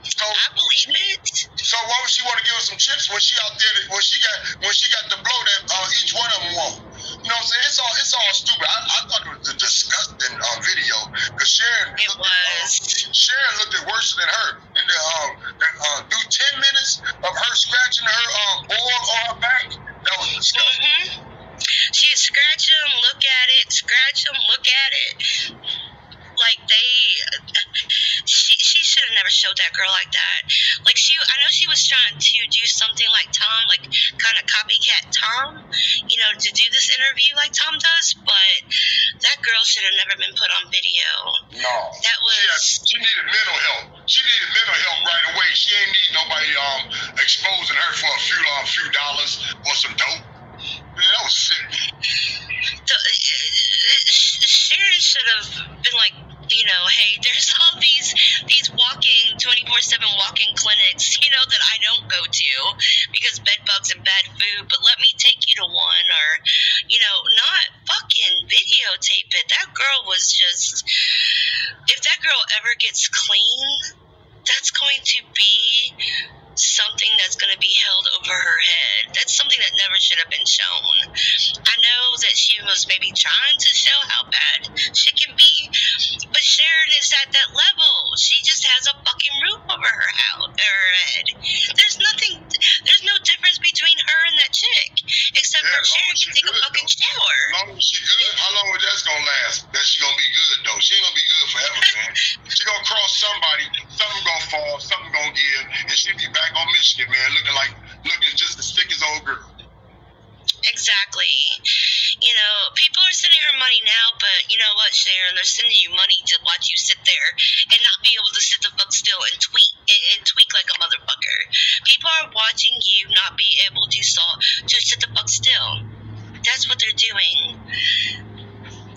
So, I believe it. So why would she want to give her some chips when she out there? When she got the blow that each one of them want? You know what I'm saying? It's all stupid. I thought it was a disgusting video because Sharon looked at worse than her. And do 10 minutes of her scratching her board on her back. That was disgusting. She'd scratch him, look at it, scratch him, look at it. She should have never showed that girl like that. I know she was trying to do something like Tom, kind of copycat Tom, to do this interview like Tom does, but that girl should have never been put on video. No. That was... She needed mental help. She needed mental help right away. She ain't need nobody exposing her for a few dollars or some dope. Man, that was sick. Sharon should have been hey, there's all these walking 24/7 walking clinics, that I don't go to because bed bugs and bad food, but let me take you to one, or not fucking videotape it. That girl was just, if that girl ever gets clean, that's going to be something that's going to be held over her head. That's something that never should have been shown. I know that she was maybe trying to show how bad she can be, but Sharon is at that level. She just has a fucking roof over her head. There's no difference between her and that chick, except for Sharon can take a fucking shower. As long as she good, how long is that going to last? That she going to be good, though. She ain't going to be good forever, man. She going to cross somebody, something going to fall, something going to give, and she'll be back on Michigan, man, looking just as thick as old girl. Exactly. People are sending her money now, but you know what, Sharon? They're sending you money to watch you sit there and not be able to sit the fuck still and tweak like a motherfucker. People are watching you not be able to sit the fuck still. That's what they're doing.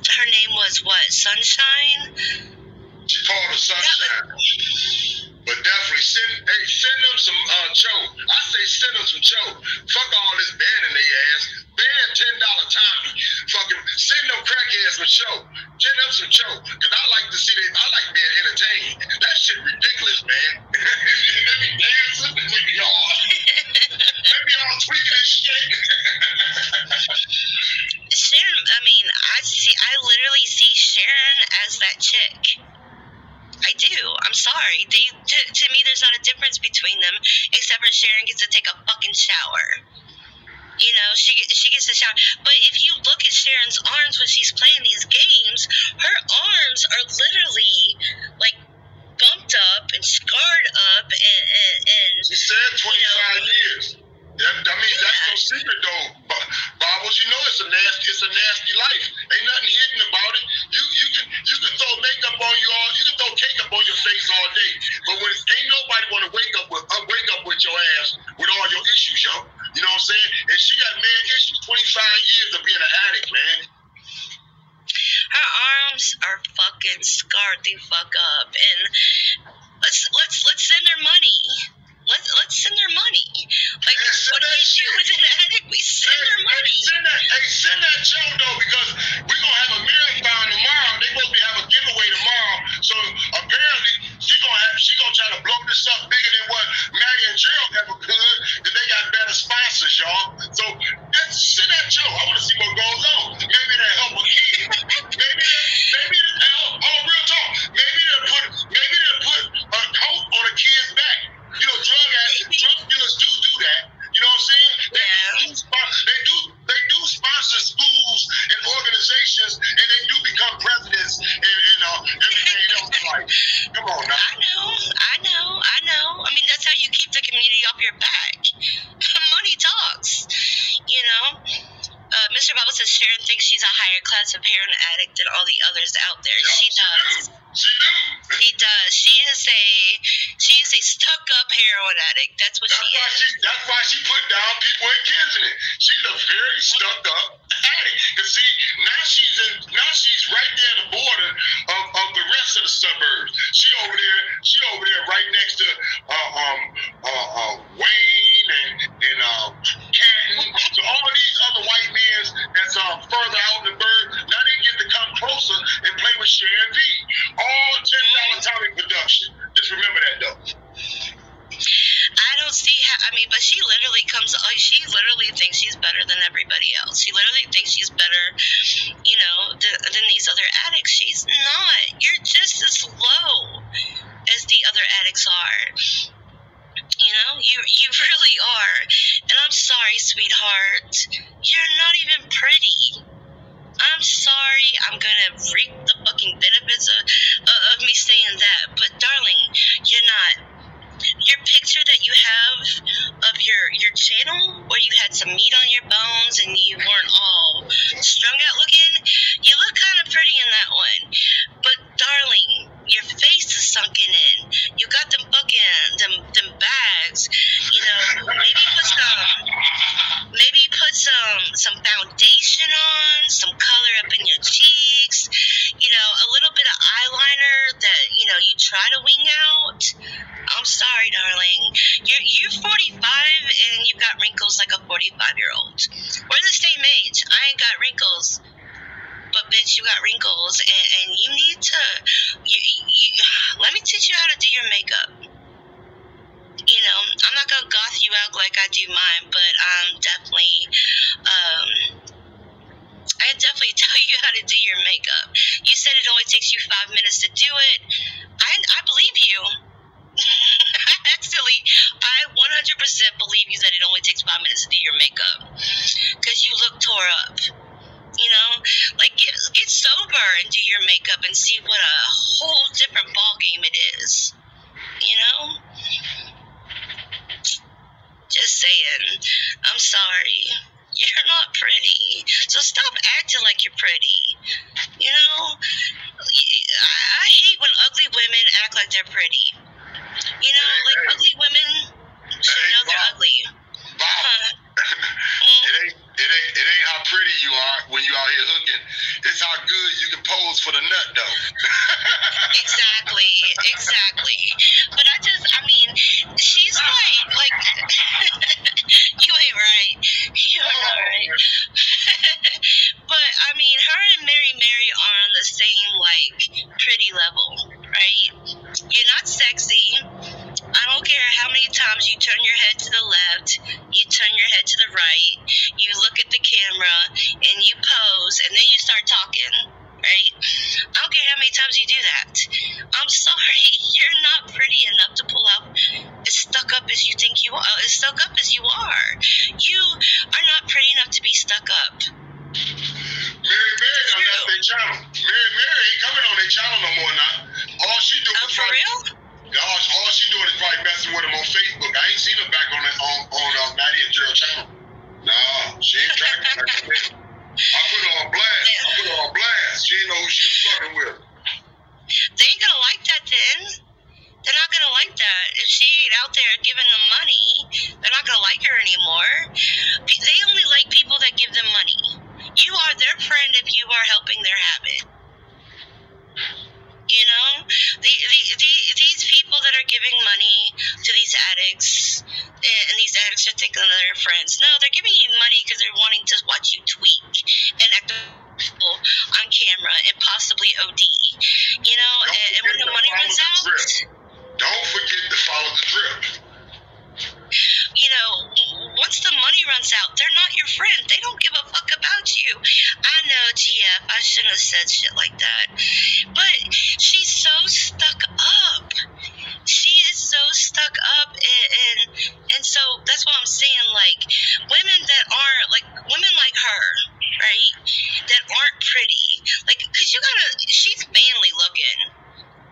Her name was what? Sunshine? She called her Sunshine. But definitely send them some cho. I say send them some cho. Fuck all this banning they ass. Ban $10 Tommy. Fucking send them crackheads some cho. Send them some cho. Cause I like to see I like being entertained. That shit ridiculous, man. They be dancing. They be all tweaking and shit. Sharon, I literally see Sharon as that chick. I do. I'm sorry. To me, there's not a difference between them, except for Sharon gets to take a fucking shower. You know, she gets to shower. But if you look at Sharon's arms when she's playing these games, her arms are literally like bumped up and scarred up, and she said 25 years. I mean, that's no secret though, Bobbles. You know it's a nasty life. Ain't nothing hidden about it. You can throw makeup on you all. You can throw cake up on your face all day. But when ain't nobody want to wake up with your ass with all your issues, yo. You know what I'm saying? And she got mad issues. 25 years of being an addict, man. Her arms are fucking scarred the fuck up, and let's send her money. Let's send her money. Like, what do we do with an addict? We send her money. Send that show though, because we're gonna have a marathon tomorrow. They supposed to have a giveaway tomorrow. So apparently she gonna try to blow this up bigger than what Maggie and Gerald ever could. That they got better sponsors, y'all. So send that show. I want to see what goes on. Maybe they'll help a kid. Maybe they'll help. Oh, real talk. Maybe they'll put a coat on a kid's back. You know, drug dealers do that. You know what I'm saying? They do sponsor schools and organizations, and they do become presidents and everything else in life. Come on now. I know. I mean, that's how you keep the community off your back. Money talks. You know. Mr. Bubble says Sharon thinks she's a higher class of heroin addict than all the others out there. Yeah, she does. She does. She is a stuck-up heroin addict. That's what she is. That's why she put down people in Kensington. She's a very stuck-up addict. Cause see, now she's right there at the border of the rest of the suburbs. She over there right next to Wayne and Canton. So all of these other white men that's further out in the bird, now they get to come closer and play with Sharon V. All $10 Tommy production. Just remember that though. I don't see how. I mean, but she literally thinks she's better than everybody else. She literally thinks she's better, you know, than these other addicts. She's not. You're just as low as the other addicts are. You know, you really are. And I'm sorry, sweetheart. You're not even pretty. I'm sorry. I'm gonna reap the fucking benefits of me saying that. But darling, you're not. Your picture that you have of your channel, where you had some meat on your bones and you weren't all strung out looking, you look kind of pretty in that one. But darling, your face is sunken in. You got them fucking them bags. You know, maybe put some foundation on, some color up in your cheeks. You know, a little bit of eyeliner that you try to wing out. I'm sorry, darling. You're 45 and you've got wrinkles like a 45-year-old. We're the same age. I ain't got wrinkles. But bitch, you got wrinkles, and you need to. Let me teach you how to do your makeup. You know, I'm not gonna goth you out like I do mine, but I definitely tell you how to do your makeup. You said it only takes you 5 minutes to do it. I believe you. Actually, I 100% believe you that it only takes 5 minutes to do your makeup, because you look tore up. You know, like get sober and do your makeup and see what a whole different ball game it is. You know, just saying. I'm sorry, you're not pretty, so stop acting like you're pretty. You know, I hate when ugly women act like they're pretty. You know, like ugly women should know they're ugly. It ain't how pretty you are when you out here hooking. It's how good you can pose for the nut, though. Exactly. But I mean, she's like, you ain't right. But I mean, her and Mary are on the same pretty level, right? You're not sexy. I don't care how many times you turn your head to the left, you turn your head to the right, you look at the camera, and you pose, and then you start talking. right? I don't care how many times you do that. I'm sorry, you're not pretty enough to pull out as stuck up as you think you are. As stuck up as you are. You are not pretty enough to be stuck up. Mary done left their channel. Mary ain't coming on their channel no more now. All she doing is for real? All she doing is probably messing with them on Facebook. I ain't seen her back on Maddie and Gerald channel. Nah, she ain't tracking like that. I put her on blast. She didn't know who she was fucking with. They ain't gonna like that then. They're not gonna like that. If she ain't out there giving them money, they're not gonna like her anymore. They only like people that give them money. You are their friend if you are helping their habit. You know, these people that are giving money to these addicts, and these addicts are thinking they're friends. No, they're giving you money because they're wanting to watch you tweak and act on camera and possibly OD. You know, and when the money runs out, don't forget to follow the drip. You know, once the money runs out, they're not your friend. They don't give a fuck about you. I know, GF, I shouldn't have said shit like that. But she's so stuck up. She is so stuck up, and so that's what I'm saying. Like, women that aren't, like, women like her, right, that aren't pretty. Like, because she's manly looking.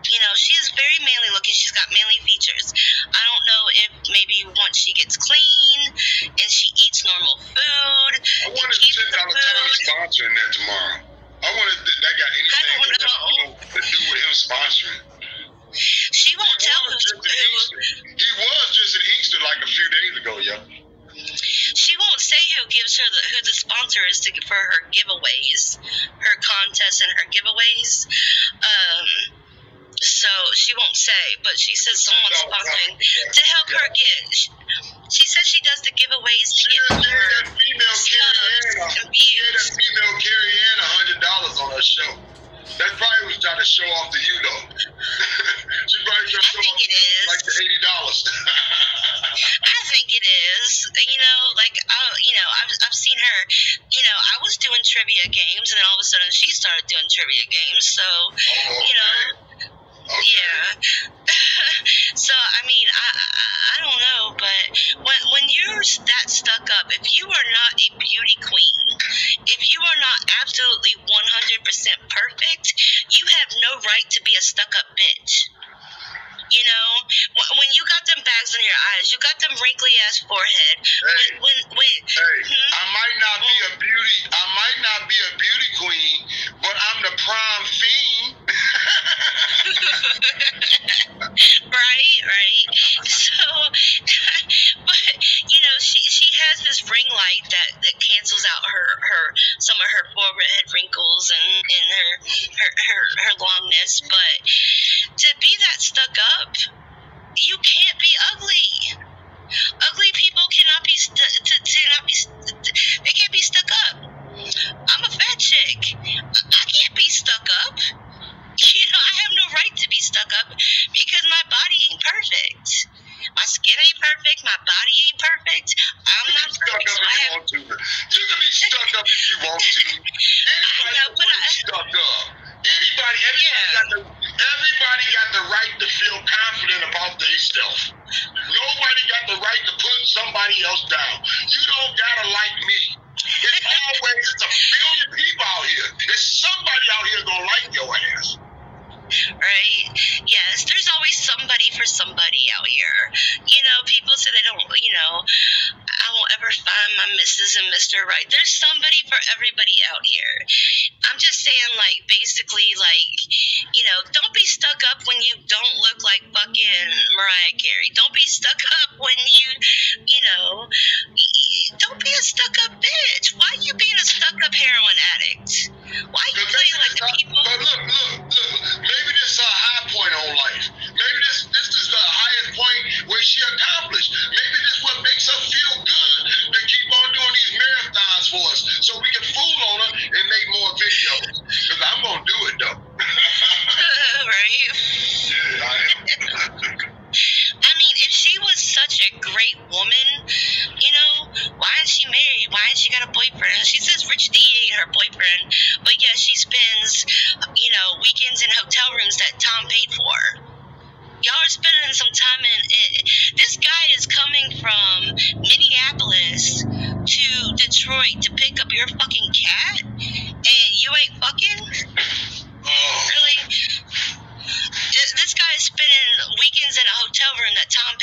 You know, she is very manly looking. She's got manly features. I don't know if maybe once she gets clean and she eats normal food. I wonder if $10 Tommy sponsoring that tomorrow. I wonder if that got anything to do with him sponsoring. She won't tell who. He was just an Inkster like a few days ago, yeah. She won't say who gives her who the sponsor is for her giveaways, her contests and her giveaways. So she won't say, but she says someone's sponsoring to help her get. She says she does the giveaways to get more subs and views. She had that female Carrie Ann $100 on her show. That probably was trying to show off to you, though. She probably trying to show off like the $80. I think it is. You know, like, I've seen her. You know, I was doing trivia games, and then all of a sudden she started doing trivia games. So, you know. Okay. Yeah. So, I mean, I don't know, but when you're that stuck up, if you are not a beauty queen, if you are not absolutely 100% perfect, you have no right to be a stuck-up bitch. You know, when you got them bags on your eyes, you got them wrinkly-ass forehead. Hey, I might not be a beauty queen, but I'm the prime fiend. Right. So, but you know, she has this ring light that cancels out some of her forehead wrinkles and her longness. But to be that stuck up, you can't be ugly. Ugly people cannot be they can't be stuck up. I'm a fat chick. I can't be stuck up. You know, I have no right to be stuck up because my body ain't perfect. My skin ain't perfect. My body ain't perfect. I'm not perfect. So you can be stuck up if you want to. Anybody can be stuck up. Everybody got the right to feel confident about themselves. Nobody got the right to put somebody else down. You don't gotta like me. It's a billion people out here. There's somebody out here gonna like your ass. Right? Yes, there's always somebody for somebody out here. You know, people say they don't, you know, I won't ever find my Mrs. and Mr. Right. There's somebody for everybody out here. I'm just saying, like, basically, like, you know, don't be stuck up when you don't look like fucking Mariah Carey. Don't be stuck up when you know, don't be a stuck up bitch. Why are you being a stuck up heroin addict? Why are you playing like the people? But look. Maybe this is a high point on life. Maybe this is the highest point where she accomplished. Maybe this is what makes her feel good to keep on doing these marathons for us so we can fool on her and make more videos. Because I'm going to do it, though. Right? Yeah, I am. I mean, if she was such a great woman, you know, why is she married? Why has she got a boyfriend? She says Rich D ain't her boyfriend, but yeah, she spends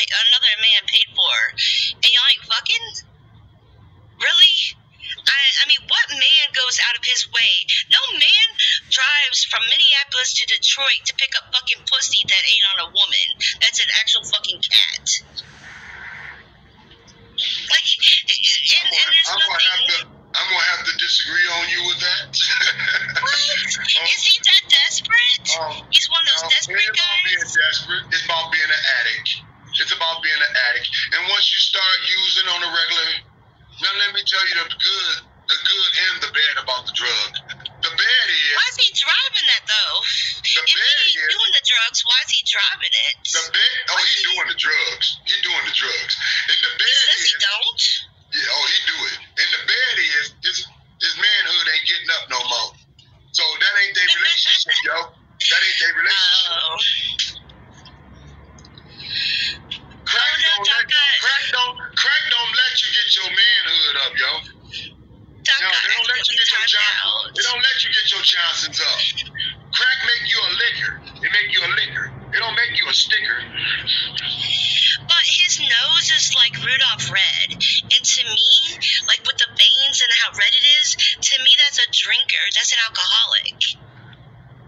another man paid for, and y'all ain't fucking? Really? I mean, what man goes out of his way? No man drives from Minneapolis to Detroit to pick up fucking pussy that ain't on a woman. That's an actual fucking cat. Like, and there's nothing. I'm gonna have to disagree on you with that. What? Is he that desperate? He's one of those desperate guys? It's about being desperate. It's about being an addict. It's about being an addict. And once you start using on a regular, now let me tell you the good and the bad about the drug. The bad is... Why is he driving that, though? If he's doing the drugs, why is he driving it? He's doing the drugs. He's doing the drugs. And the bad he says he don't. Yeah, he do it. And the bad is his manhood ain't getting up no more. So that ain't their relationship, yo. That ain't their relationship. Crack don't let you get your manhood up, yo. No, they don't let you get your Johnsons. They don't let you get your Johnsons up. Crack make you a liquor. It make you a liquor. It don't make you a sticker. But his nose is like Rudolph Red. And to me, like with the veins and how red it is, to me that's a drinker. That's an alcoholic.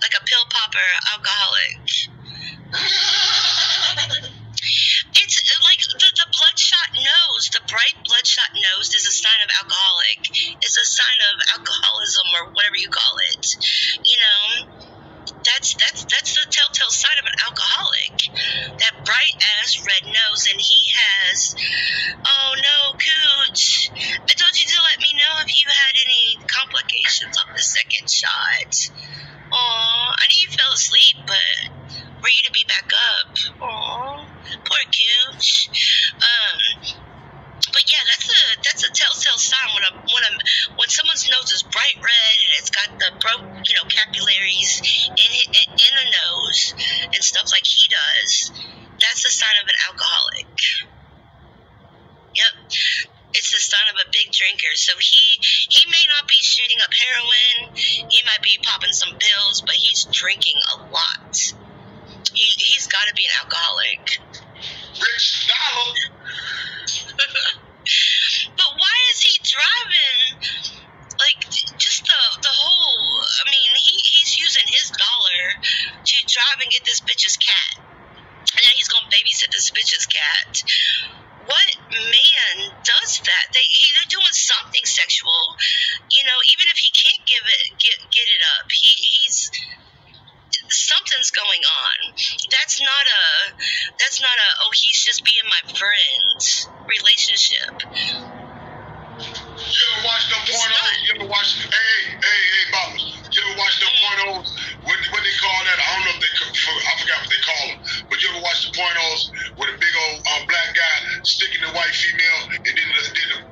Like a pill popper alcoholic. It's like the bloodshot nose, the bright bloodshot nose is a sign of alcoholic. It's a sign of alcoholism or whatever you call it. You know, that's the telltale sign of an alcoholic. That bright ass red nose, and he has, oh no, Cooch, I told you to let me know if you had any complications on the second shot. Aw, I knew you fell asleep, but for you to be back up. Aw, poor Cooch. But yeah, that's a telltale sign when someone's nose is bright red and it's got the capillaries in the nose and stuff like he does. That's a sign of an alcoholic. Yep. It's the sign of a big drinker. So he may not be shooting up heroin. He might be popping some pills, but he's drinking a lot. He's got to be an alcoholic. Rich dollar. But why is he driving? Like, just the whole... I mean, he's using his dollar to drive and get this bitch's cat. And then he's going to babysit this bitch's cat. What man does that? They're doing something sexual. You know, even if he can't get it up, he's... Something's going on. That's not a oh, he's just being my friend relationship. You ever watch them pornos? You ever watch hey Bob, you ever watch them pornos? What they call that? I don't know if I forgot what they call them. But you ever watch the pornos with a big old black guy sticking the white female and then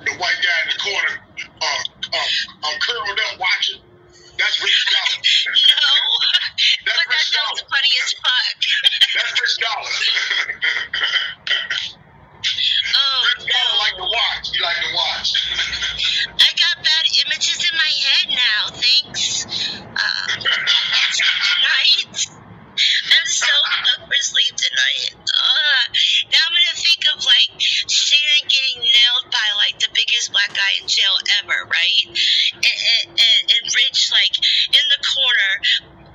the white guy in the corner curled up watching? That's Rich Dollar. No. But that sounds funny as fuck. That's Rich Dollar. Rich Dollar like to watch. You like to watch. I got bad images in my head now. Thanks. Tonight. I'm so stuck for sleep tonight. Now I'm gonna think of like Sharon getting nailed by like the biggest black guy in jail ever, right? And Rich like in the corner,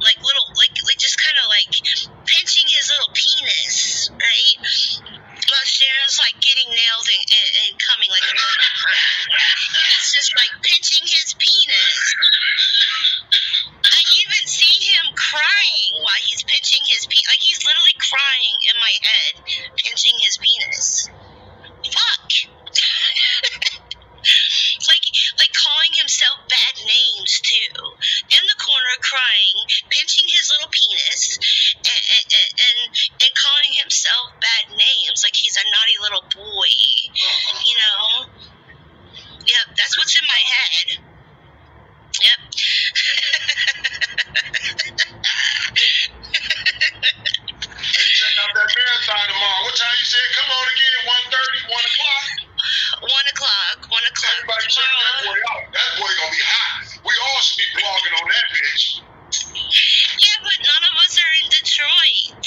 like little like just kind of like pinching his little penis, right? While Sharon's like getting nailed and coming like a murderer. He's just like pinching his penis. I even see him crying while he's pinching his penis. Like he's literally crying in my head, pinching his penis. Fuck. like calling himself bad names too. In the corner crying, pinching his little penis, and calling himself bad names. Like he's a naughty little boy. You know? Yep, that's what's in my head. Yep. Check out that marathon tomorrow. What time you said? Come on again. 1:30, 1 o'clock. 1 o'clock. 1 o'clock. Everybody check that boy out. That boy gonna be hot. We all should be blogging on that bitch. Yeah, but none of us are in Detroit.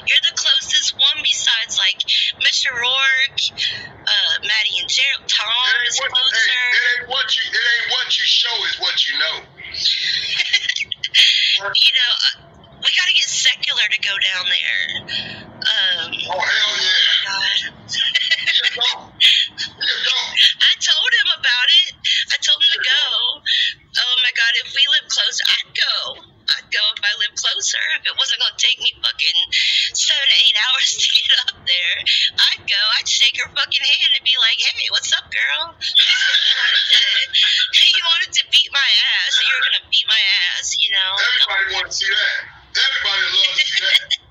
You're the closest one besides like Mr. Tom It is ain't closer. it ain't what you show, is what you know. You know, we got to get secular to go down there. Oh, hell yeah. God. Here you go. I told him about it. I told him to go. Oh my God, if we live closer, I'd go. I'd go if I lived closer. If it wasn't going to take me fucking 7 to 8 hours to get up there, I'd go. I'd shake her fucking hand and be like, hey, what's up, girl? You wanted to beat my ass, so you're going to beat my ass, you know? Everybody want to see that. Everybody loves to see that.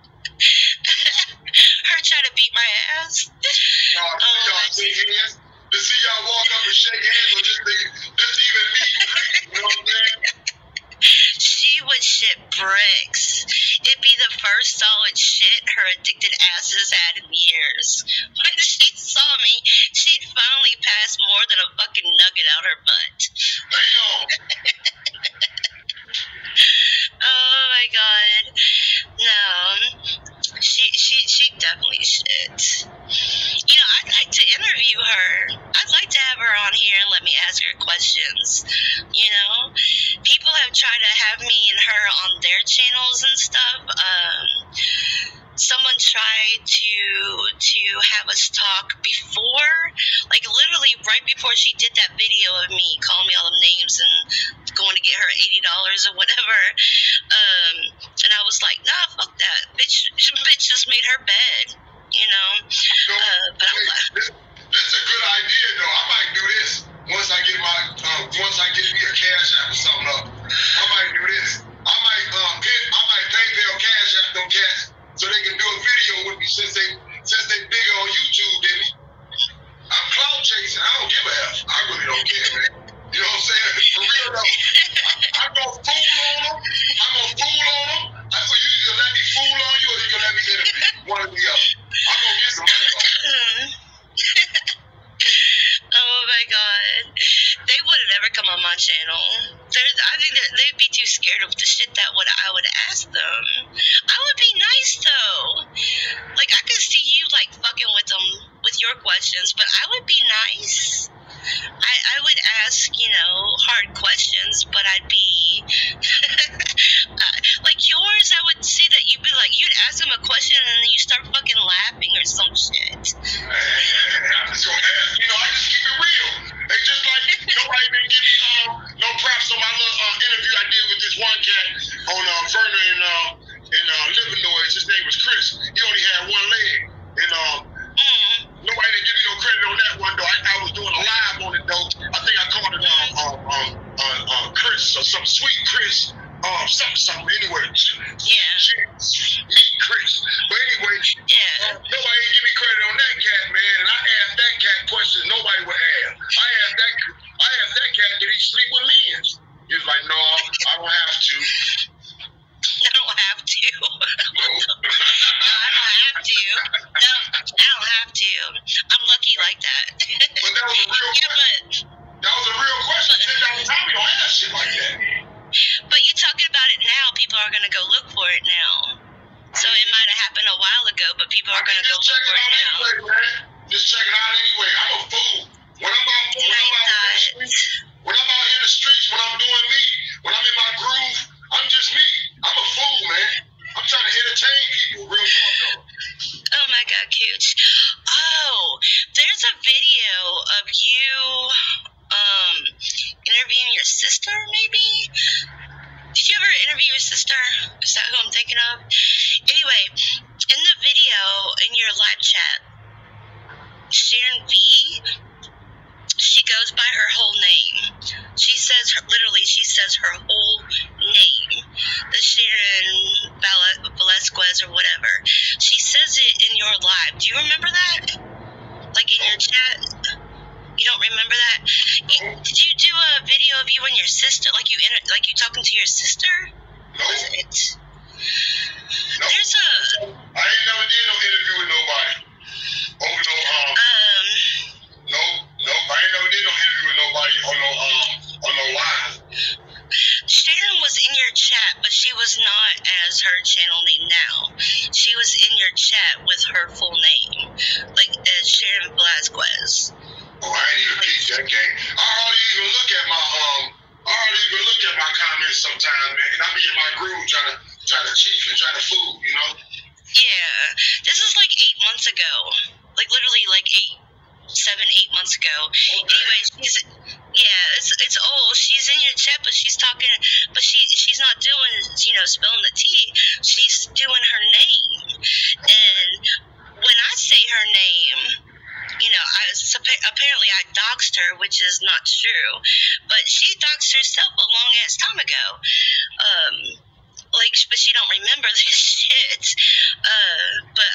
Her trying to beat my ass. Y'all shake hands. To see y'all walk up and shake hands, or just even meet and greet. You know what I'm saying? She would shit bricks. It'd be the first solid shit her addicted ass has had in years. When she saw me, she'd finally pass more than a fucking nugget out her butt. Damn. Oh my God. No. She definitely shit. You know, I'd like to interview her. I'd like to have her on here and let me ask her questions. You know, people have tried to have me and her on their channels and stuff. Someone tried to have us talk before, like literally right before she did that video of me calling me all them names and going to get her $80 or whatever. And I was like, nah, fuck that. Bitch just made her bed, you know. But That's a good idea, though. I might do this once I get me a cash app or something up. I might do this. I might PayPal cash app them cats so they can do a video with me since they bigger on YouTube than me. I'm clout chasing. I don't give a F. I really don't care, man. You know what I'm saying? For real though. I'm gonna fool on them. You either let me fool on you or you can let me interview. One or the other. I'm gonna get some money off. Oh my God. They wouldn't ever come on my channel. I think that they'd be too scared of the shit that I would ask them. I would be nice though. Like I could see you like fucking with them with your questions, but I would be nice. I would ask, you know, hard questions, but I'd be like yours. I would see that you'd be like, you'd ask them a question and then you start fucking laughing or some shit. I'm just gonna ask. You know, I just keep it real. They just like nobody been give me no props on my little interview I did with this one cat on Vernon in Livernois. His name was Chris. He only had one leg, and nobody didn't give me no credit on that one though. I was doing a live on it though. I think I called it Chris or some sweet Chris. Something anyway. Yeah. Meet Chris. But anyway, yeah. Nobody didn't give me credit on that cat, man. And I asked that cat questions nobody would ask. I asked that cat, did he sleep with men? He was like, no, I don't have to. I don't have to. No. No, I don't have to. No, I don't have to. I'm lucky like that. But that was a real question. That was a real question. Tommy don't ask shit like that. But you talking about it now, people are going to go look for it now. So it might have happened a while ago, but people are going to go look for it now. Anyway, man. Just check it out anyway. I'm a fool. When I'm out in the streets, when I'm doing me, when I'm in my groove, I'm just me. I'm a fool, man. I'm trying to entertain people, real talk though. Oh my God, Cooch. Oh, there's a video of you interviewing your sister, maybe? Did you ever interview your sister? Is that who I'm thinking of? Anyway, in the video, in your live chat, Sharon V, she goes by her whole name. She says her whole name. The Sharon Velasquez or whatever. She says it in your live. Do you remember that? Like in your chat? You don't remember that? Did you do a video of you and your sister? Like you talking to your sister? No. Was it? No. There's I ain't never did no interview with nobody. No, I ain't never did no interview with nobody on no live. Sharon was in your chat, but she was not as her channel name now. She was in your chat with her full name, like as Sharon Velasquez. Oh, I that game. I hardly even look at my comments sometimes, man. And I be in my groove trying to chief and trying to fool, you know. Yeah, this is like 8 months ago. Like literally like 7, 8 months ago. Okay. Anyway, it's old. She's in your chat, but she's talking, but she's not doing, spilling the tea. She's doing her name, and when I say her name, apparently I doxed her, which is not true, but she doxed herself a long ass time ago. But she don't remember this shit. But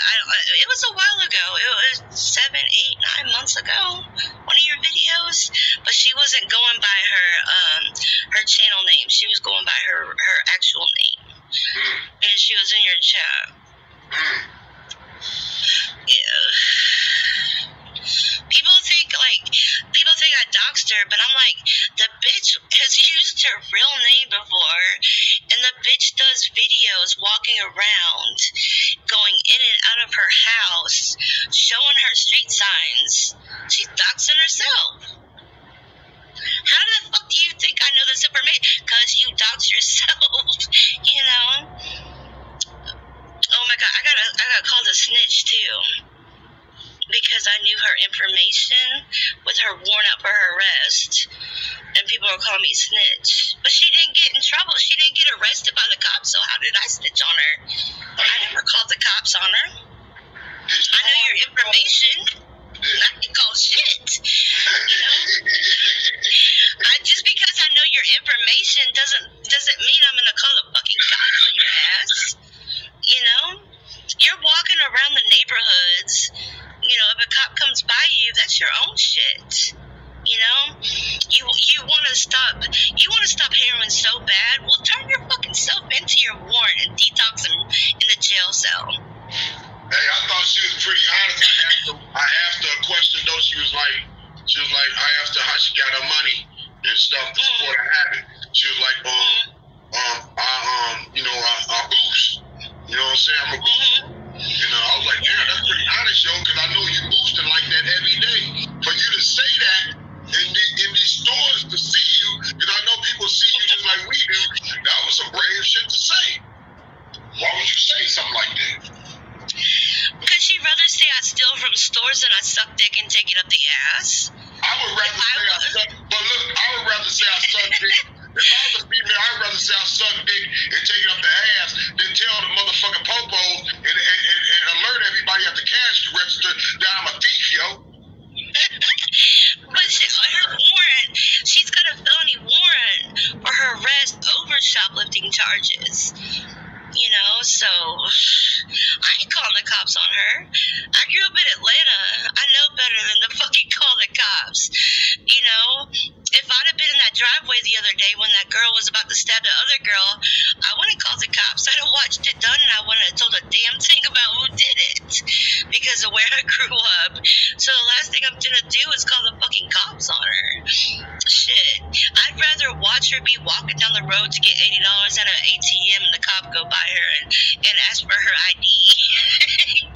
it was a while ago. It was 7, 8, 9 months ago. One of your videos, but she wasn't going by her channel name. She was going by her actual name, and she was in your chat. Yeah. People think I doxed her, but I'm like, the bitch has used her real name before, and the bitch does videos walking around, going in and out of her house, showing her street signs. She's doxing herself. How the fuck do you think I know this information? Because you dox yourself, you know? Oh my god, I got called a snitch too. Because I knew her information with her warrant out for her arrest. And people were calling me snitch. But she didn't get in trouble. She didn't get arrested by the cops, so how did I snitch on her? I never called the cops on her. I know your information. I can call shit. You know? Just because I know your information doesn't mean I'm gonna call the fucking cops on your ass. You know? You're walking around the neighborhoods. If a cop comes by you, that's your own shit. You know? You want to stop heroin so bad? Well, turn your fucking self into your warrant and detox him in the jail cell. Hey, I thought she was pretty honest. I asked her a question though. She was like, I asked her how she got her money and stuff before it happened. She was like, I boost. You know what I'm saying? I'm a booster. I was like, damn, that's pretty honest, yo, because I know you boosting like that every day. For you to say that in these stores to see you, because I know people see you just like we do, that was some brave shit to say. Why would you say something like that? Because she'd rather say I steal from stores than I suck dick and take it up the ass. I would rather say I suck dick. If I was a female, I'd rather say I suck dick and take it up the ass than tell the motherfucking popos and alert everybody at the cash register that I'm a thief, yo. But her warrant, she's got a felony warrant for her arrest over shoplifting charges. So I ain't calling the cops on her. I grew up in Atlanta. I know better than to fucking call the cops. If I'd have been in that driveway the other day when that girl was about to stab the other girl, I wouldn't have called the cops. I'd have watched it done and I wouldn't have told a damn thing about who did it because of where I grew up. So the last thing I'm gonna do is call the fucking cops on her. Shit. I'd rather watch her be walking down the road to get $80 at an ATM and the cop go by her and ask for her ID.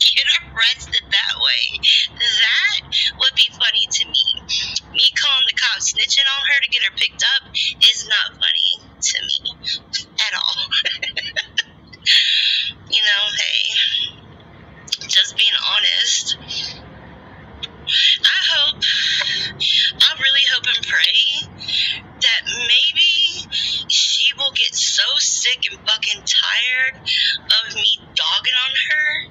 Get arrested that way. That would be funny to me. Me calling the cops snitching on her to get her picked up is not funny to me at all. Hey, just being honest. I really hope and pray that maybe she will get so sick and fucking tired of me dogging on her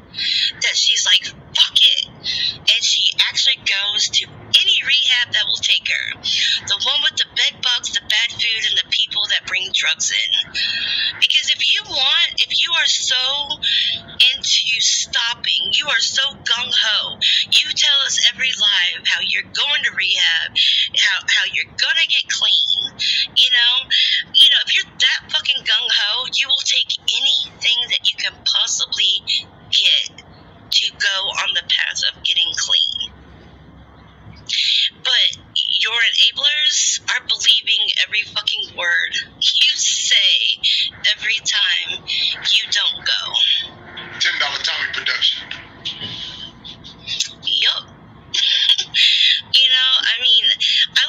that she's like, fuck it. And she actually goes to any rehab that will take her. The one with the bed bugs, the bad food, and the people that bring drugs in. Because if you are so into stopping, you are so gung-ho, you tell us every live how you're going to rehab, how you're gonna get clean, if you're that fucking gung-ho, you will take anything that you can possibly get to go on the path of getting clean. But your enablers are believing every fucking word you say every time you don't go. $10 Tommy production. Yup. I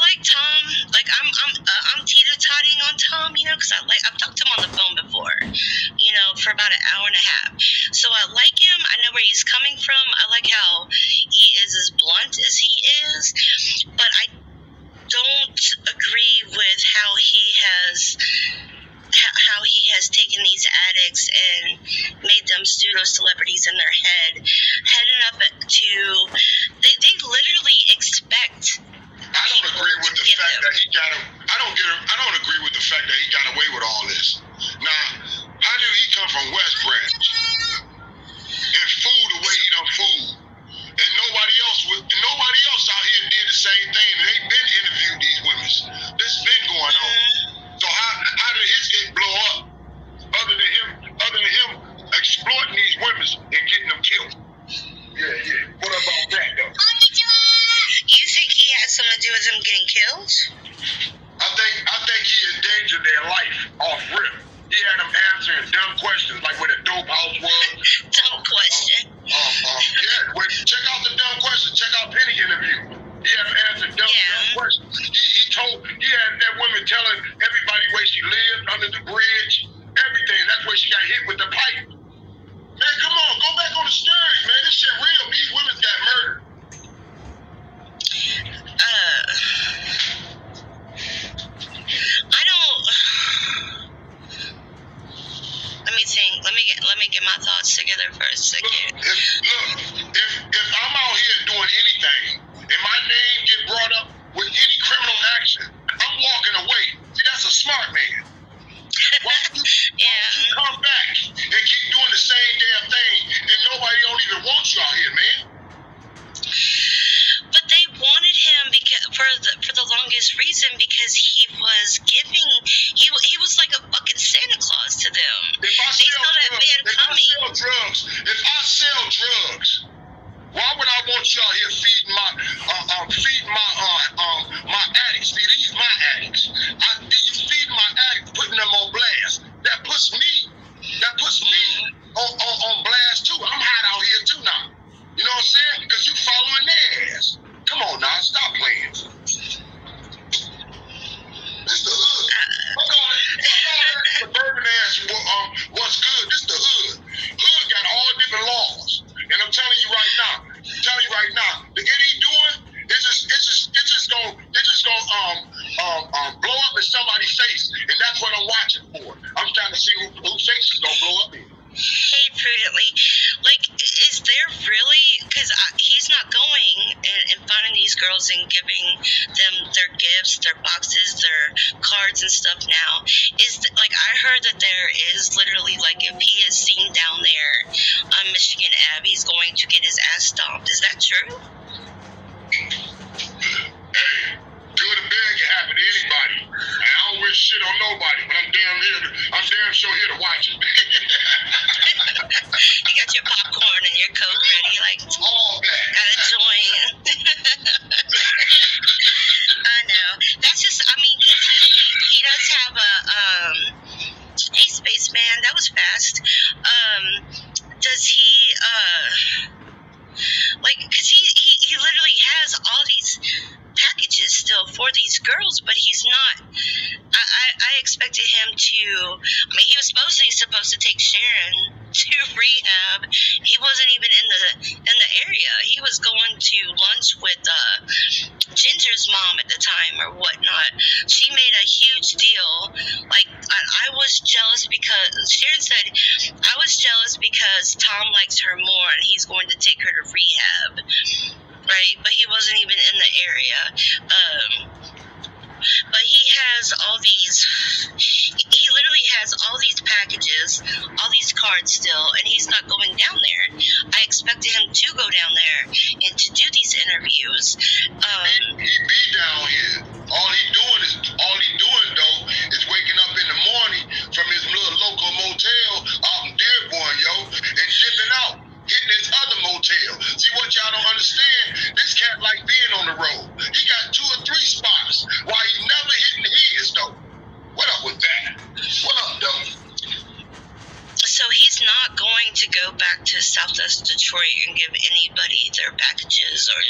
with him getting killed? I think he endangered their life off rip. He had them answering dumb questions, like where the dope house was. Dumb question. Yeah, check out the dumb questions. Check out Penny interview. He had them answer dumb questions. He had that woman telling everybody where she lived, under the bridge, everything. That's where she got hit with the pipe. Man, come on, go back on the story, man. This shit real. These women got murdered. I don't. Let me get my thoughts together for a second. If I'm out here doing anything and my name get brought up with any criminal action, I'm walking away. See, that's a smart man. Why don't you come back and keep doing the same damn thing and nobody don't even want you out here, man? But they wanted him for the longest reason because he was giving. He was like a fucking Santa Claus to them. They saw that man coming. If I sell drugs, why would I want you out here feeding my addicts? See, these my addicts. You feed my addicts, putting them on blast. That puts me on blast too. I'm hot out here too now. You know what I'm saying? Because you following their ass. Come on now, stop playing. This the hood. I call it suburban ass. What's good? This the hood. Hood got all different laws. And I'm telling you right now, the get he doing, it's just gonna blow up in somebody's face, and that's what I'm watching for. I'm trying to see whose face is gonna blow up in. Hey, Prudently, like, is there really, because he's not going and finding these girls and giving them their gifts, their boxes, their cards and stuff now. Like, I heard that there is literally, like, if he is seen down there on Michigan Ave, he's going to get his ass stomped. Is that true? Hey, good or bad can happen to anybody. And I don't wish shit on nobody, but I'm damn sure here to watch it. You got your popcorn and your Coke ready, like, all that. Gotta join. I know. That's just, I mean, he does have a, hey, Spaceman, that was fast. Does he, like, because he literally has all these packages still for these girls, but he's not. I expected him to. I mean, he was supposed to take Sharon to rehab. He wasn't even in the area. He was going to lunch with Ginger's mom at the time or whatnot. She made a huge deal. Like, I was jealous because Sharon said I was jealous because Tom likes her more and he's going to take her to rehab. Right, but he wasn't even in the area. But he has all these. He literally has all these packages, all these cards still, and he's not going down there. I expected him to go down there and to do these interviews. He be down here. All he doing though is waking up in the morning from his little local motel out in Dearborn, and dipping out. Hitting his other motel. See, what y'all don't understand, this cat like being on the road. He got 2 or 3 spots while he never hitting his, though. What up with that? What up, though? So he's not going to go back to Southwest Detroit and give anybody their packages or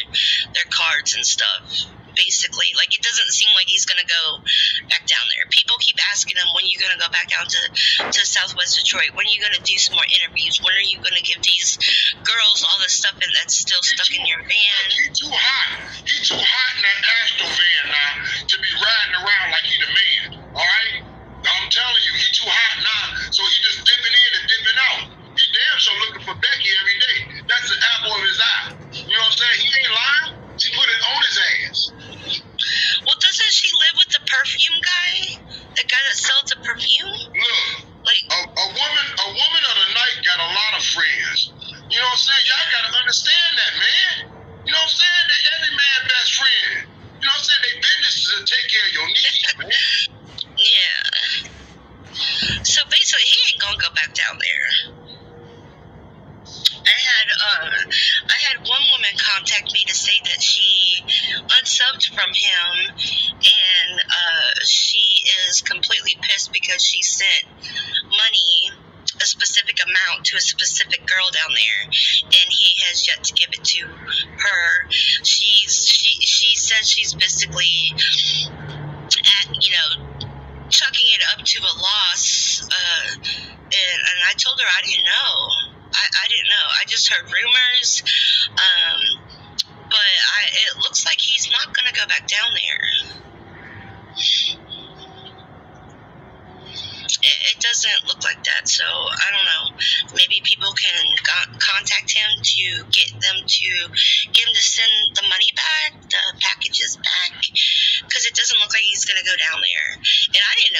their cards and stuff. Basically, like, it doesn't seem like he's gonna go back down there. People keep asking him, when are you gonna go back down to Southwest Detroit? When are you gonna do some more interviews? When are you gonna give these girls all the stuff that's still stuck in your van? He too hot. He too hot in that Astro van now to be riding around like he the man. All right? I'm telling you, he too hot now, so he just dipping in and dipping out. He damn sure looking for Becky every day. That's the apple of his eye. You know what I'm saying? He ain't lying. She put it on his ass. Well, doesn't she live with the perfume guy? The guy that sells the perfume? Look, like a woman of the night got a lot of friends. You know what I'm saying? Y'all gotta understand that, man. You know what I'm saying? That every man best friend. You know what I'm saying? Their business is to take care of your needs, man. Yeah. So basically, he ain't gonna go back down there. I had one woman contact me to say that she unsubbed from him says she's basically, chucking it up to a loss. And I told her I didn't know. I didn't know. I just heard rumors. But it looks like he's not going to go back down there. It doesn't look like that, so I don't know. Maybe people can contact him to get him to send the money back, the packages back, because it doesn't look like he's going to go down there. And I didn't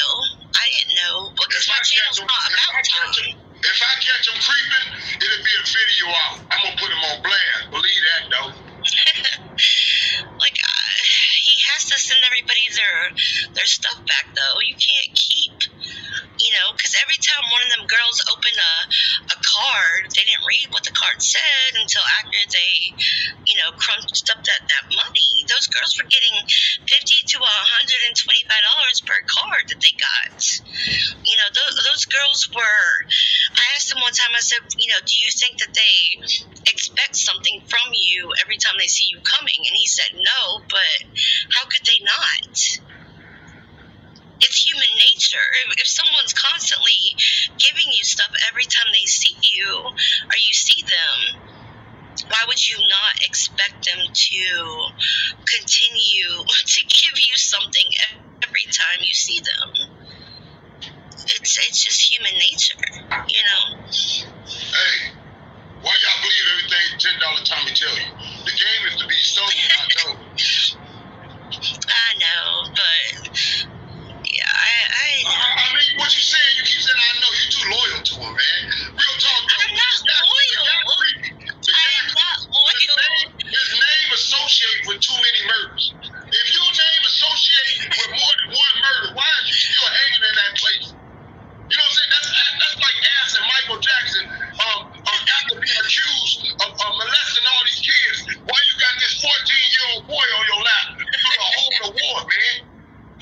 know, because my channel's not about time. If I catch him creeping, it'll be a video out. I'm going to put him on blast. Believe that, though. He has to send everybody their stuff back, though. You can't keep, because every time one of them girls opened a card, they didn't read what the card said until after they, crunched up that money. Those girls were getting $50 to $125 per card that they got. Those girls were, I asked them one time, I said, do you think that they expect something from you every time they see you coming? And he said no, but how could they not? It's human nature. If someone's constantly giving you stuff every time they see you or you see them, why would you not expect them to continue to give you something every time you see them? It's just human nature, Hey, why y'all believe everything $10 Tommy tell you? The game is to be sold, not told. I know, but yeah, I mean, what you saying? You keep saying I know. You're too loyal to him, man. Real talk, though. I'm not loyal. I'm not loyal. His name associated with too many murders. If your name associated with more than one murder, why are you still hanging in that place? You know what I'm saying? That's like asking Michael Jackson after being accused of molesting all these kids. Why you got this 14-year-old boy on your lap through the whole award, man?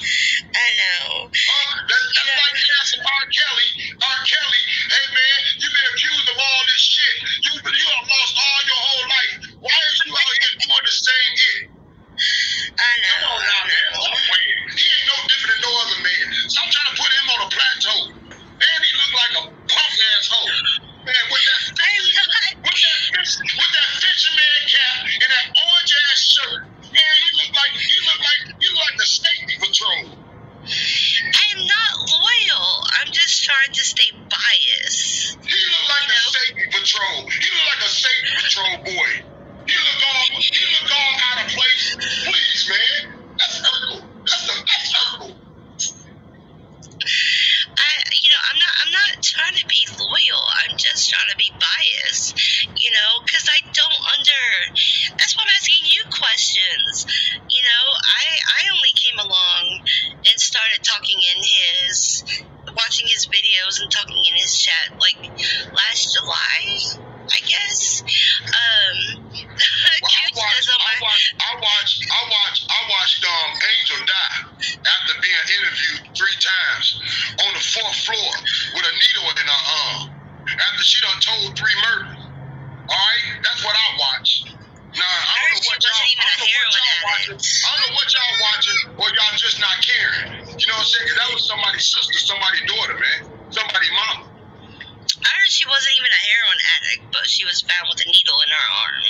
I know. That's like asking R. Kelly, hey man, you've been accused of all this shit. You have lost all your whole life. Why are you out here doing the same shit? I know. Come on now, man. Stop playing. He ain't no different than no other man. Stop trying to put him on a plateau. And he look like a punk asshole. Man, with that fisherman cap and that orange ass shirt, man, he look like the State Patrol. I'm not loyal. I'm just trying to stay biased. He look like the State Patrol. He look like a State Patrol boy. He look all out of place. Please, man. That's hurtful. That's hurtful. I'm not trying to be loyal. I'm just trying to be biased, because I don't that's why I'm asking you questions. I only came along and started watching his videos and talking in his chat last July, I guess. I watched Angel die after being interviewed 3 times on the 4th floor with a needle in her arm after she done told 3 murders. All right, that's what I watched. Now I don't know what y'all watching, or y'all just not caring. You know what I'm saying? 'Cause that was somebody's sister, somebody's daughter, man, somebody's mama. I heard she wasn't even a heroin addict, but she was found with a needle in her arm.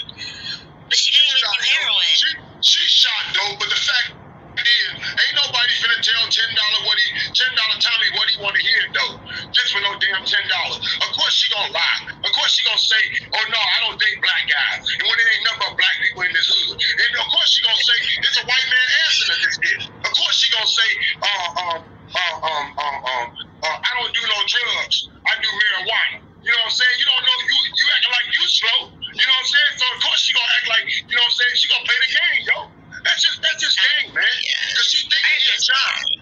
But she didn't even do heroin. She shot dope, but the fact is, ain't nobody finna tell $10 Tommy what he want to hear though, just for no damn $10. Of course she gonna lie. Of course she gonna say, oh no, I don't date black guys, and when it ain't nothing but black people in this hood. And of course she gonna say it's a white man answering this shit. Of course she gonna say, I don't do no drugs. I do marijuana. You know what I'm saying? You don't know, you acting like you slow. You know what I'm saying? So of course she gonna act like, you know what I'm saying? She gonna play the game, yo. That's just game, man. Cause she thinking he a John.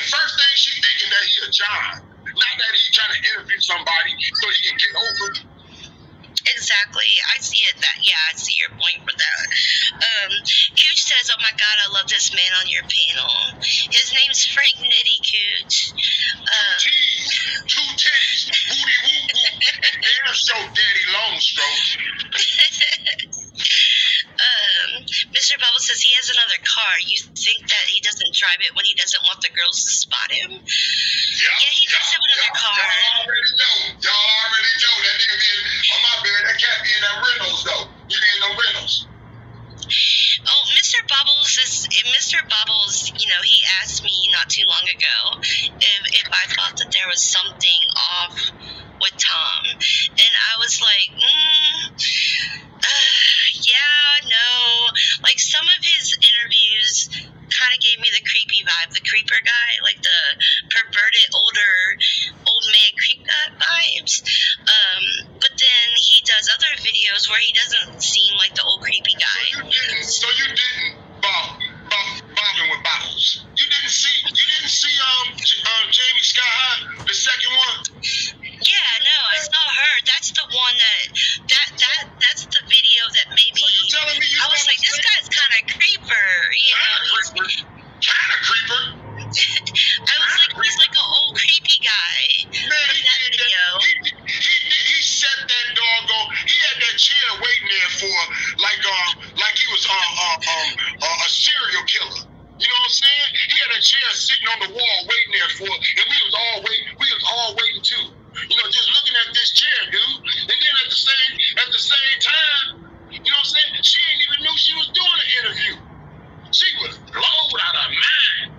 First thing she thinking that he a John. Not that he trying to interview somebody so he can get over. Exactly. I see it I see your point for that. Cooch says, oh my God, I love this man on your panel. His name's Frank Nitty Cooch. Two titties, booty woo woo, and damn show daddy long stroke. Mr. Mr. Bubble says he has another car. You think that he doesn't drive it when he doesn't want the girls to spot him? Yeah, he does have another car. Y'all already know. That nigga be in, oh my bad, that cat be in them rentals though. He be in them rentals. Oh, Mr. Bubbles, you know, he asked me not too long ago if I thought that there was something off with Tom, and I was like, yeah, no. Like, some of his interviews kind of gave me the creepy vibe, the creeper guy, like the perverted old man creep guy vibes. But then he does other videos where he doesn't seem like the old creepy guy. So you didn't bobbing with bottles. You didn't see Jamie Sky High, the second one. Yeah, no, I saw her. That's the one that's the video that made me. So you telling me I was like, this guy's kind of creeper, you know. Kind of creeper. I was like, he's like an old creepy guy. Man, that video. He set that doggone. He had that chair waiting there for like he was a serial killer. You know what I'm saying? He had a chair sitting on the wall waiting there for, and we was all waiting too. You know, just looking at this chair, dude. And then at the same time, you know what I'm saying? She ain't even knew she was doing an interview. She was blowed out of mind.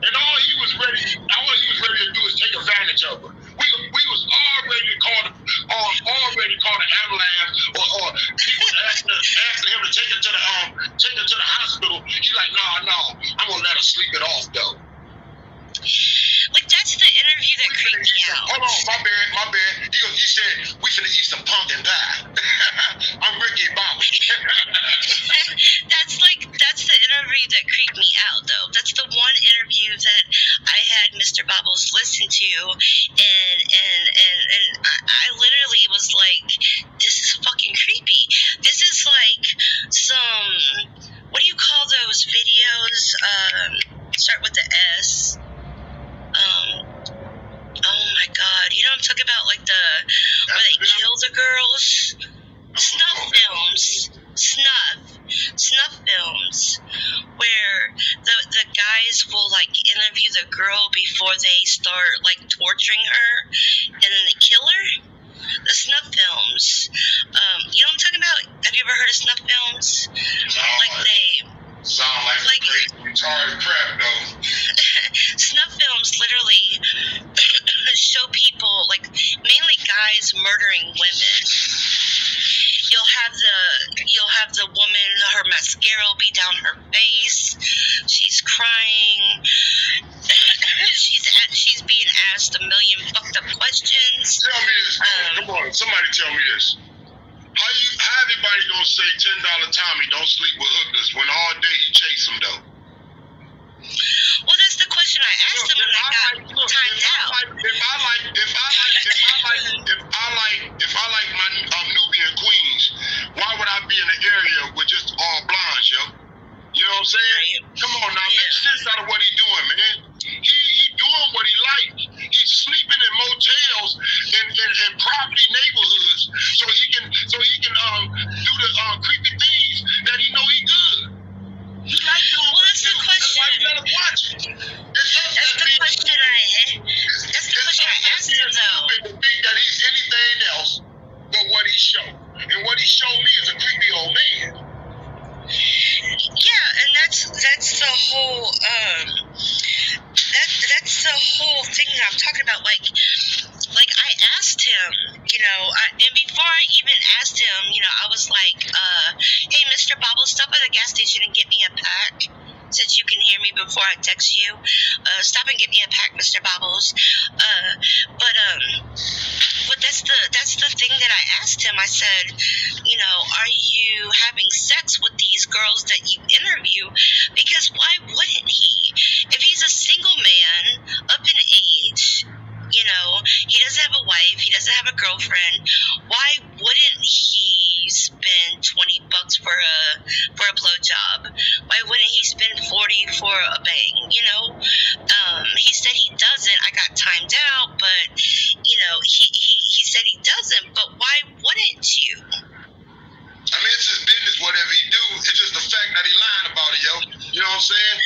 And all he was ready to do is take advantage of her. We was already called an ambulance, or people asking him to take her to the hospital. He like, no, I'm gonna let her sleep it off though. Like, that's the interview that creeped me out. Hold on, my bad. He said, we finna eat some pumpkin pie. I'm Ricky Bobby. That's the interview that creeped me out, though. That's the one interview that I had Mr. Bubbles listen to, and I literally was like, this is fucking creepy. This is like some, what do you call those videos? Start with the S. Oh my god, you know what I'm talking about, like where they kill the girls? Snuff films, where the guys will like interview the girl before they start like torturing her, and then they kill her. The snuff films. You know what I'm talking about? Have you ever heard of snuff films? Like they sound like great retarded crap though. Snuff films literally show people, like mainly guys, murdering women. You'll have the woman, her mascara will be down her face. She's crying. She's being asked a million fucked up questions. Tell me this. Come on, somebody tell me this. How everybody gonna say $10 Tommy don't sleep with hookers when all day he chase them though? Well, that's the question I asked him, and I got timed out. If I like my Nubian queens, why would I be in an area with just all blondes, yo? You know what I'm saying? Come on now, make sense out of what he's doing, man. He doing what he like. He's sleeping in motels in poverty neighborhoods so he can do the creepy things that he know he good. He like doing. Well, that's the question. That's why you gotta watch it. That's the question I asked him though. To think that he's anything else but what he showed, and what he showed me is a creepy old man. Yeah, and that's the whole that's the whole thing that I'm talking about. Like I asked him, you know, and before I even asked him, you know, I was like, hey, Mr. Bobble, stop by the gas station and get me a pack. Since you can hear me before I text you, stop and get me a pack, Mr. Bobbles. But that's the thing that I asked him. I said, you know, are you having sex with these girls that you interview? Because why wouldn't he? If he's a single man, up in age, you know, he doesn't have a wife, he doesn't have a girlfriend, why wouldn't he spend $20 for a blowjob? Why wouldn't he spend $40 for a bang? You know, he said he doesn't. I got timed out, but you know, he said he doesn't. But why wouldn't you? I mean, it's his business, whatever he do. It's just the fact that he lying what I'm saying?